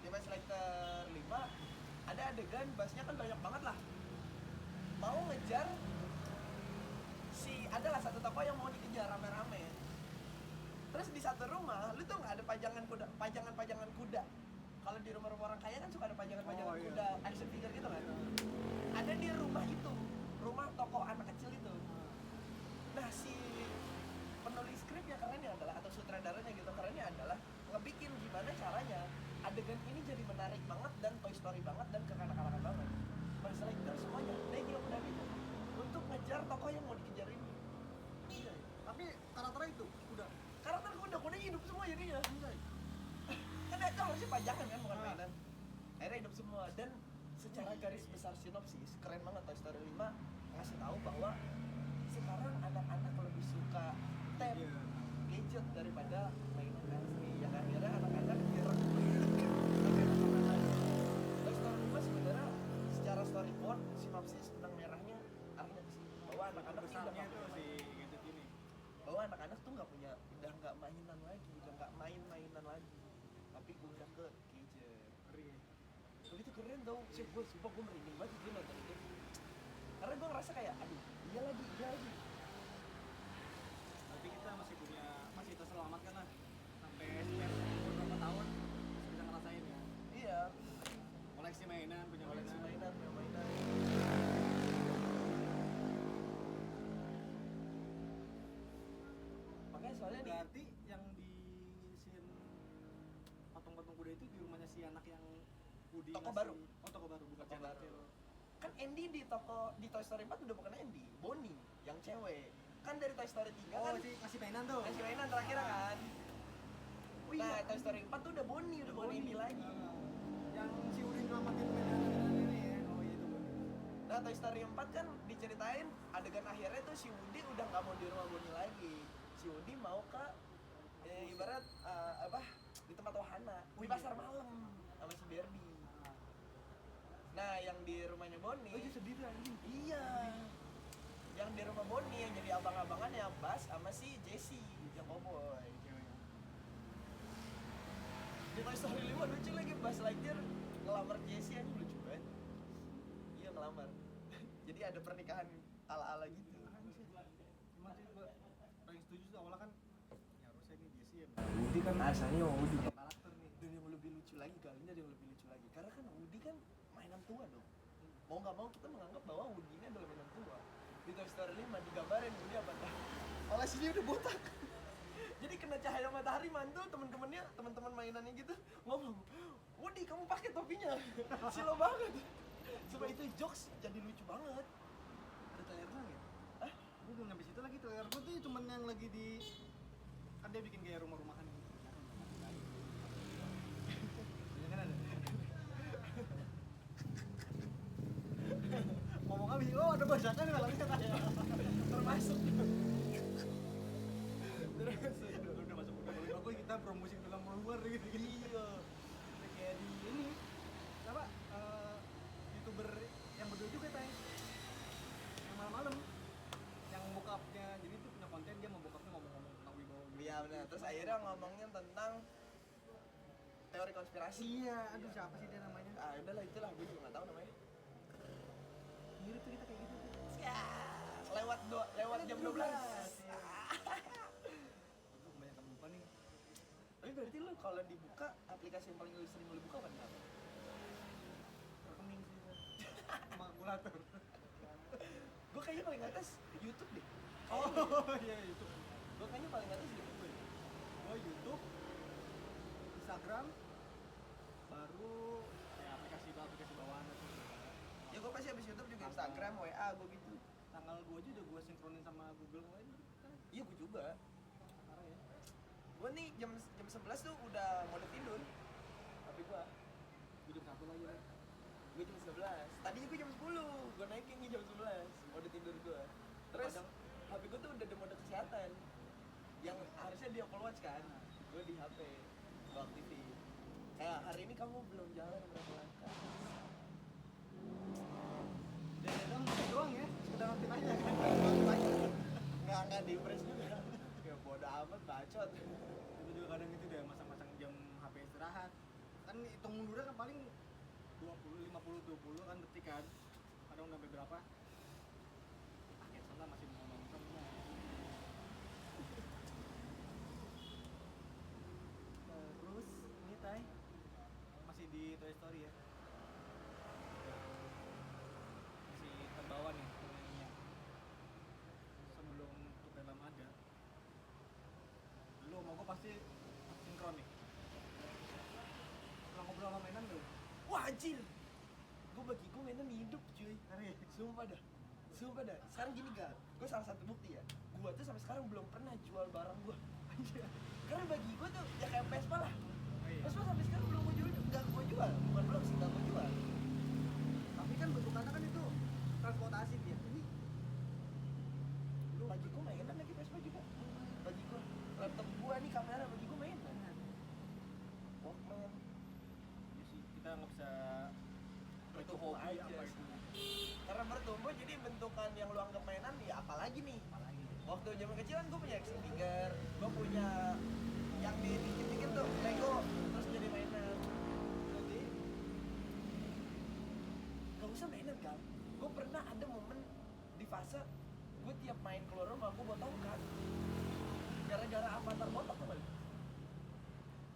B: Di Buzz Lightyear 5 ada adegan bassnya kan banyak banget lah. Mau ngejar adalah satu toko yang mau dikejar rame-rame. Terus di satu rumah, lu tuh nggak ada pajangan kuda. Kalau di rumah-rumah orang kaya kan suka ada pajangan
A: Oh, iya.
B: kuda, action figure gitu kan. Ada di rumah itu, rumah toko anak kecil itu. Nah si penulis skripnya kerennya adalah, atau sutradaranya gitu, kerennya adalah ngebikin gimana caranya adegan ini jadi menarik banget dan Toy Story banget dan kekanak-kanakan banget. Buzz Lightyear semuanya naik kuda itu untuk ngejar toko yang mau dikejar ini.
A: Iya. Tapi karakternya itu udah.
B: Karakter kuda hidup semua jadinya.
A: Anjay.
B: Kan itu harusnya pajangan kan, bukan
A: Ah.
B: mainan. Akhirnya hidup semua. Dan secara garis besar sinopsis keren banget. Toy Story 5 ngasih tahu bahwa sekarang anak-anak lebih suka tab,
A: Iya.
B: gadget daripada mainan asli. Yang akhirnya anak-anak direk. Toy Story 5 sebenarnya secara storyboard sinopsis benang merahnya arahnya ke sini, bahwa anak-anak tuh
A: Besarnya
B: udah
A: itu
B: nggak
A: si
B: punya-
A: gadget ini.
B: bahwa anak-anak tuh udah nggak mainan lagi, udah nggak main-mainan lagi, tapi udah ke gadget.
A: Ngeri.
B: Begitu keren tau, sih gue sumpah gue merinding banget gue nonton itu. Karena gue ngerasa kayak, aduh, iya lagi.
A: Berarti kita masih terselamatkan lah sampai sekian beberapa tahun masih bisa ngerasain ya.
B: Iya,
A: Koleksi mainan, punya
B: koleksi
A: mainan.
B: mainan. Makanya soalnya nih,
A: Berarti yang di scene patung-patung kuda itu di rumahnya si anak yang Woody
B: Toko
A: ngasih-
B: baru.
A: Oh, toko baru, bukan
B: Toko
A: channel
B: baru.
A: kecil.
B: kan Andy di Toy Story 4 udah bukan Andy, Bonnie yang cewek. Kan dari Toy Story 3
A: Oh,
B: kan
A: si ngasih mainan tuh.
B: ngasih mainan terakhir kan.
A: Oh, iya.
B: Nah, Toy Story 4 tuh udah Bonnie, udah bukan Andy lagi.
A: Yang si Udin nyelamatin mainan ini ya. Oh iya itu.
B: Nah, Toy Story 4 kan diceritain adegan akhirnya tuh si Woody udah nggak mau di rumah Bonnie lagi. Si Woody mau ke ibarat di tempat wahana, di pasar malam sama si Barbie. Nah, yang di rumahnya Bonnie.
A: Oh, itu sedih tuh anjing.
B: Iya. Yang di rumah Bonnie yang jadi abang-abangannya Buzz sama si Jessie, yang cowboy.
A: Ceweknya.
B: Di Toy Story 5 lucu lagi, Buzz Lightyear ngelamar Jessie, aja lucu banget. Iya, ngelamar. Jadi ada pernikahan ala-ala gitu.
A: Cuman sih gua paling setuju sih awalnya kan ya harusnya ini Jesse ya.
B: Woody kan asalnya Woody.
A: Karakter nih.
B: Dan yang lebih lucu lagi, kali ini ada yang lebih lucu lagi. Karena kan Woody kan mainan tua dong. Mau nggak mau kita menganggap bahwa Woody ini adalah mainan tua. Di Toy Story 5 digambarin Woody apa dah? Malah sini udah botak. Jadi kena cahaya matahari mantul, teman-teman mainannya gitu ngomong, Woody kamu pakai topinya, silo banget. Coba itu jokes jadi lucu banget.
A: Ada trailer lagi.
B: Hah?
A: Gue belum nyampe situ lagi, trailer gue tuh cuman yang lagi di kan dia bikin kayak rumah-rumahan gitu. Ya kan ada. Ngomong habis, oh ada bajakan nggak lagi katanya.
B: Termasuk.
A: Udah masuk udah boleh bagus kita promosi film luar gitu.
B: Iya.
A: Udah kayak di ini apa youtuber yang berdua juga tay yang malam-malam yang bokapnya, jadi itu punya konten dia mau bokapnya ngomong-ngomong tentang wibawa gitu.
B: Iya benar. Terus akhirnya ngomongin tentang teori konspirasi.
A: Iya, aduh siapa sih dia namanya?
B: Ah, udahlah itulah, gue juga nggak tahu namanya.
A: Mirip tuh kita kayak gitu.
B: Ya, lewat jam 12.
A: Aduh, kebanyakan lupa nih.
B: Tapi berarti lu kalau dibuka aplikasi yang paling sering lu buka apa?
A: Rekening sih. Sama kalkulator.
B: Gue kayaknya paling atas YouTube deh.
A: Oh iya itu.
B: Gue kayaknya paling atas YouTube gue.
A: Gua YouTube, Instagram, baru ya aplikasi bawaan itu.
B: Ya gue pasti habis YouTube juga Instagram, WA gue gitu.
A: Tanggal 2 aja udah gua sinkronin sama Google kemarin.
B: Iya gue juga.
A: Parah ya.
B: Gue nih jam 11 tuh udah mode tidur. Tapi gue
A: Gua jam 1 lagi ya.
B: gue jam 11. Tadinya gue jam 10. Gue naikin nih jam 11 mode tidur gue. Terus
A: Padahal-
B: HP gue tuh udah ada mode kesehatan. Yang harusnya di Apple Watch kan. Gue di HP. Gue aktifin. Kayak hari ini kamu belum jalan berapa langkah.
A: Dan doang gitu doang ya. Sekedar aktif aja kan.
B: Nggak di press juga. Ya bodo amat bacot.
A: Itu juga kadang itu udah masang-masang jam HP istirahat. Kan hitung mundurnya kan paling 20, 50, 20 kan detik kan. Kadang udah sampai berapa? Paket sana masih mau nonton. Toy Story ya. Masih terbawa nih nyanyinya. Sebelum tuh film ada, lu mau gue pasti sinkron nih. Kalau ngobrol sama mainan lu,
B: Wah anjir, gue mainan hidup cuy. Sumpah dah. Sekarang gini gak, gue salah satu bukti ya. Gue tuh sampai sekarang belum pernah jual barang gue. Karena bagi gue tuh ya kayak Vespa lah.
A: iya.
B: Vespa sampai sekarang belum gue jual, nggak gue jual. Bukan belum sih, nggak gue jual.
A: Tapi kan bentukannya kan itu transportasi dia. Ini
B: Bagi gue mainan lagi Vespa juga. Bagi gue laptop gue nih kamera bagi gue mainan. Walkman.
A: ya sih, kita nggak bisa itu
B: Bertumbuh
A: hobi
B: aja
A: apa
B: sih.
A: itu.
B: Karena bertumbuh jadi bentukan yang lu anggap mainan ya apalagi nih.
A: Apalagi
B: Waktu zaman kecil kan gue punya action figure, gue punya yang dikit-dikit tuh Lego, terus jadi mainan. Jadi gak usah mainan kan. Gue pernah ada momen di fase gue tiap main keluar rumah gue bawa tongkat. Gara-gara avatar botak tuh kan.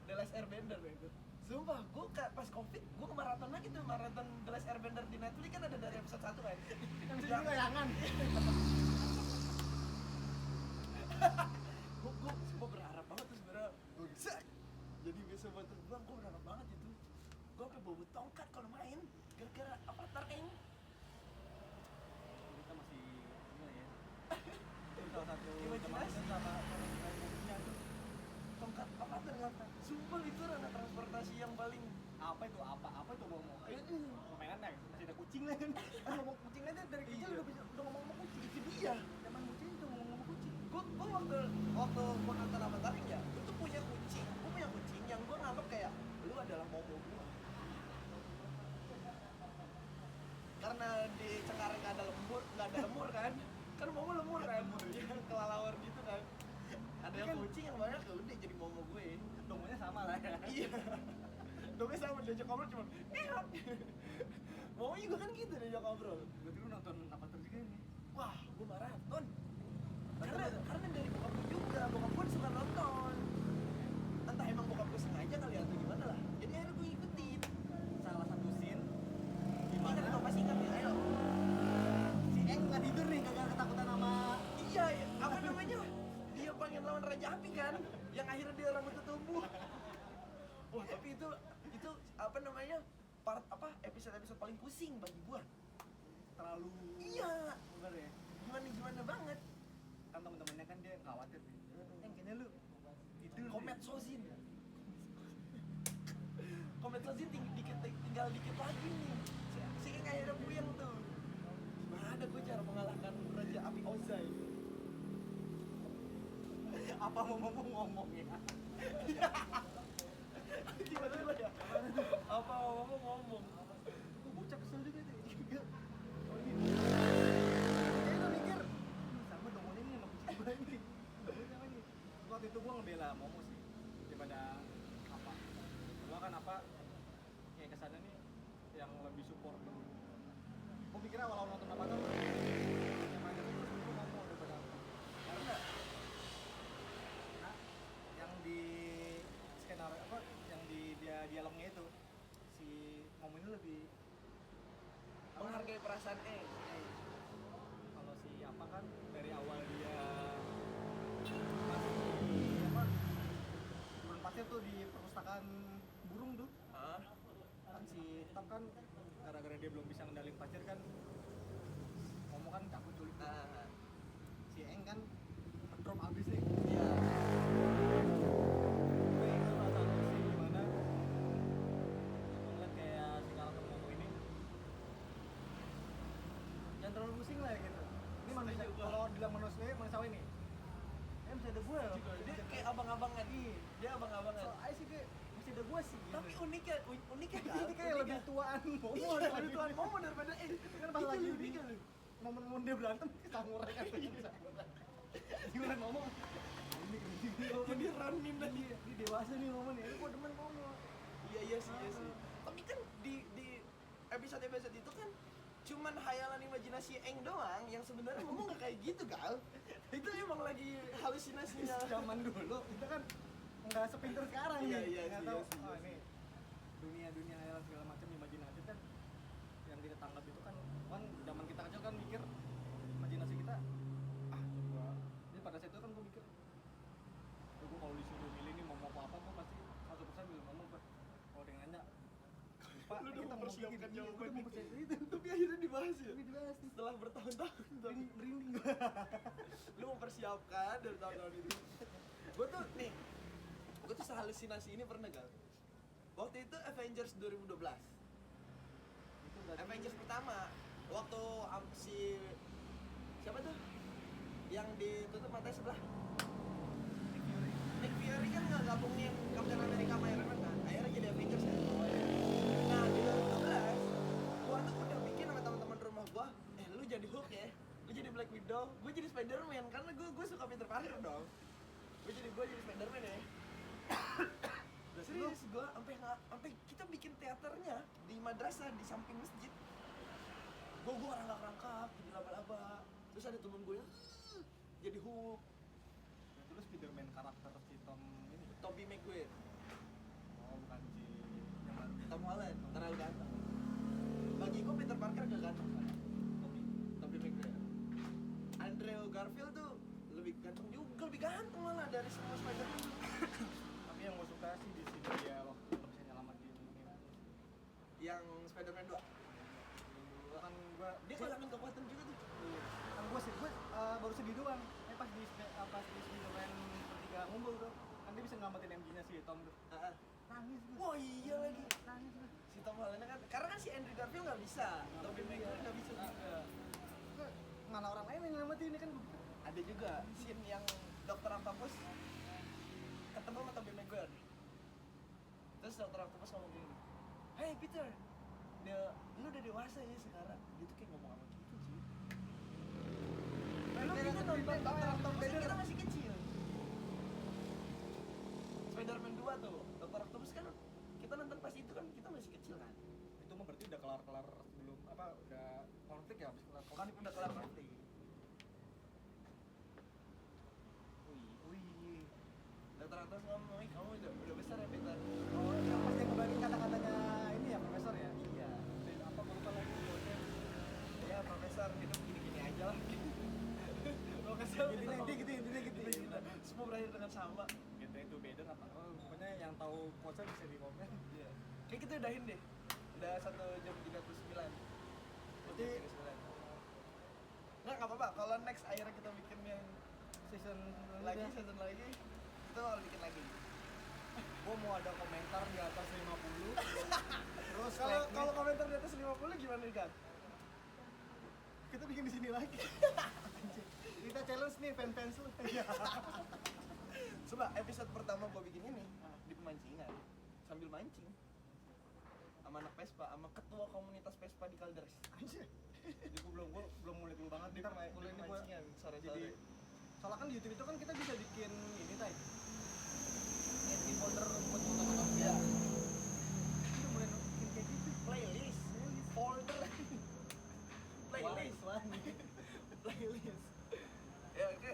B: The Last Airbender itu. Sumpah, gue pas covid, gue ke maraton lagi tuh, maraton The Last Airbender di Netflix kan ada dari episode 1 kan.
A: kita bisa juga layangan.
B: Gue berharap banget tuh sebenarnya gue bisa jadi bisa buat terbang. Gue berharap banget itu. Gue sampai bawa tongkat kalau main gara-gara avatar Eng.
A: Kita masih ini lah ya. Itu salah satu
B: Imajinasi.
A: sama punya itu.
B: Tongkat avatar kan. Sumpah itu ranah transportasi yang paling
A: Apa itu ngomong mainan ya masih ada kucing lah kan. Ngomong kucing aja dari kecil
B: Iya.
A: udah ngomong kucing.
B: itu dia.
A: Zaman kucing itu ngomong kucing.
B: Gue waktu gue nonton avatar ya, gue tuh punya kucing yang gue nganggap kayak lu adalah momo gue. Karena di Cengkareng nggak ada lemur kan momo lemur kan, dia kelalauan gitu kan. Ada yang kucing yang banyak tuh udah jadi momo gue.
A: Dongnya sama lah ya.
B: Iya. Dongnya sama diajak ngobrol cuma momo juga kan gitu diajak ngobrol.
A: Berarti lu nonton apa terus juga nih?
B: Wah, gue maraton. Karena dari bokap gue juga, bokap gue suka nonton. Entah emang bokap gue sengaja kali atau gimana lah. Jadi akhirnya gue ikutin.
A: Salah satu scene
B: Ingat dong, pasti ingat ya, ayo.
A: si Eng nggak tidur nih gara-gara ketakutan sama
B: Iya, ya, apa namanya? Dia pengen lawan Raja Api kan, yang akhirnya dia rambutnya tumbuh. Wah, tapi itu apa namanya? Part apa episode paling pusing bagi gua.
A: terlalu
B: Iya,
A: bener ya.
B: gimana banget.
A: Kan temen-temennya kan dia khawatir nih. Eng kayaknya lu tidur.
B: Komet Sozin. Komet Sozin tinggal dikit lagi nih. Si Eng akhirnya puyeng tuh. Gimana gue cara mengalahkan Raja Api Ozai?
A: Apa mau ngomong ya?
B: Tiba-tiba ya. Apa mau ngomong?
A: Gua bocah kesel juga tuh. Juga. Oh ini. Kayaknya gua mikir sama dongol ini sama kucing gua ini. Dongol sama ini. Waktu itu gua ngebela Momo sih daripada apa. Gua kan apa kayak kesannya nih yang lebih support tuh. Gua pikir awal nonton apa tuh yang aja tuh gua Momo daripada apa. Karena yang di skenario apa yang di dia dialognya itu si Momo ini lebih
B: Menghargai perasaan Eng.
A: kalau si apa kan dari awal dia masih apa turun pasir tuh di perpustakaan burung tuh
B: Hah?
A: kan si Tam kan gara-gara dia belum bisa ngendalin pasir kan Momo kan takut culik tuh.
B: Nah,
A: Si Eng kan drop abis nih.
B: iya.
A: Gue itu salah satu scene dimana ngeliat kayak si karakter Momo ini jangan terlalu pusing lah gitu. Ini manusia,
B: Setuju gua.
A: kalau bilang manusiawi nih masih ada gue loh.
B: Dia kayak abang-abangan. Dia abang-abangan.
A: So, ayo sih kayak masih ada gue sih gitu.
B: Tapi uniknya kan?
A: Ini kayak lebih tuaan Momo
B: Iya,
A: daripada
B: lebih tuan Momo daripada Eng.
A: kan pas lagi di momen-momen dia berantem samurai kan gimana ngomong ini
B: Jadi Ronin tadi.
A: dia dewasa nih momen ya gue demen Momo.
B: Iya sih. Tapi kan di episode itu kan cuman hayalan imajinasi Eng doang yang sebenarnya Momo nggak kayak gitu Gal. Itu emang lagi halusinasinya
A: Zaman dulu kita kan nggak sepinter sekarang
B: Iya,
A: nih
B: iya
A: nggak
B: sih,
A: tahu
B: iya sih,
A: oh
B: iya
A: ini dunia hayalan segala macam imajinasi kan yang kita tangkap itu kan zaman kita kecil kan mikir imajinasi kita coba jadi pada saat itu kan gue mikir gue kalau disuruh milih nih mau apa gue pasti 100% bilang ngomong kalau dia nanya Pak,
B: lu udah
A: kita
B: mempersiapkan jawaban
A: itu.
B: Tapi akhirnya dibahas ya?
A: Tapi dibahas nih.
B: Setelah bertahun-tahun
A: Merinding.
B: lu mempersiapkan dari tahun-tahun itu. Gue tuh sehalusinasi ini pernah gak? Waktu itu Avengers 2012.
A: Itu
B: Avengers pertama. Waktu siapa tuh? Yang ditutup matanya sebelah. Nick Fury kan nggak gabungin Captain America sama Iron Man kan? Akhirnya jadi Avengers kan? Nah di 2012 gua tuh udah bikin sama teman-teman rumah gua, lu jadi Hulk ya, lu jadi Black Widow, gua jadi Spider-Man karena gua suka Peter Parker dong. Gua jadi Spider-Man ya. Serius gua sampai kita bikin teaternya di madrasah di samping masjid. Gua rangkak-rangkak jadi laba-laba. Terus ada temen gue yang jadi Hulk.
A: Itu Spider-Man karakter si Tom ini.
B: Tobey Maguire.
A: Oh, bukan si yang baru.
B: Tom Holland terlalu ganteng. Bagi gue Peter Parker gak ganteng kan? Tobey Maguire. Andrew Garfield tuh lebih ganteng juga, lebih ganteng malah dari semua Spider-Man.
A: Tapi yang gue suka sih di sini dia waktu bisa nyelamatin ini.
B: Yang Spider-Man 2.
A: Kan gua
B: Dia kehilangan kekuatan juga tuh.
A: kan gue baru sedih doang. Pas di Spider-Man bertiga ngumpul tuh. Kan dia bisa ngamatin MJ-nya si Tom tuh.
B: Heeh.
A: Nangis gue.
B: Wah iya lagi.
A: Nangis gue.
B: Si Tom Holland kan, karena kan si Andrew Garfield nggak bisa, Tobey Maguire nggak bisa juga.
A: Mana orang lain yang ngamatin ini kan gue.
B: Ada juga scene yang Dr. Octopus ketemu sama Tobey Maguire. Terus Dr. Octopus ngomong gini, "Hey Peter, lu udah dewasa ya sekarang." Dia tuh kayak ngomong sama gitu sih. Lu kita nonton Dr. Octopus kan kita masih kecil. Spider-Man 2 tuh, Dr. Octopus kan kita nonton pas itu kan kita masih kecil kan.
A: Itu mah berarti udah kelar sebelum udah konflik ya, habis kelar
B: Kan udah kelar nanti.
A: Wih.
B: Dr. Octopus ngomong, "Kamu udah besar ya Peter."
A: Oh, yang pas dia ngebagiin kata-katanya ini ya profesor ya?
B: Iya.
A: Apa gue lupa lagi dosen.
B: Ya profesor hidup gini-gini aja lah. Profesor
A: Intinya gitu.
B: Semua berakhir dengan sama.
A: Gitu itu beda apa? Oh, pokoknya yang tahu quotes bisa di komen.
B: Iya. Kayak kita udahin deh. Udah 1 jam 39.
A: Berarti
B: Nggak apa-apa. Kalau next akhirnya kita bikin yang
A: season
B: season lagi, kita bakal bikin lagi.
A: Gue mau ada komentar di atas 50. Terus
B: Kalau komentar di atas 50 gimana nih kan?
A: kita bikin di sini lagi. Kita challenge nih fans lu.
B: Coba episode pertama gua bikin ini di pemancingan sambil mancing sama anak Vespa, sama ketua komunitas Vespa di Kalders.
A: Anjir. Jadi gue belum mulai dulu banget
B: Di
A: ntar mulai ini gua.
B: pemancingan sore-sore.
A: Jadi soalnya kan di YouTube itu kan kita bisa bikin ini tay. Edit folder buat foto-foto.
B: Iya.
A: Kita mulai bikin kayak gitu.
B: Playlist, folder, playlist,
A: Wah,
B: playlist. Ya oke.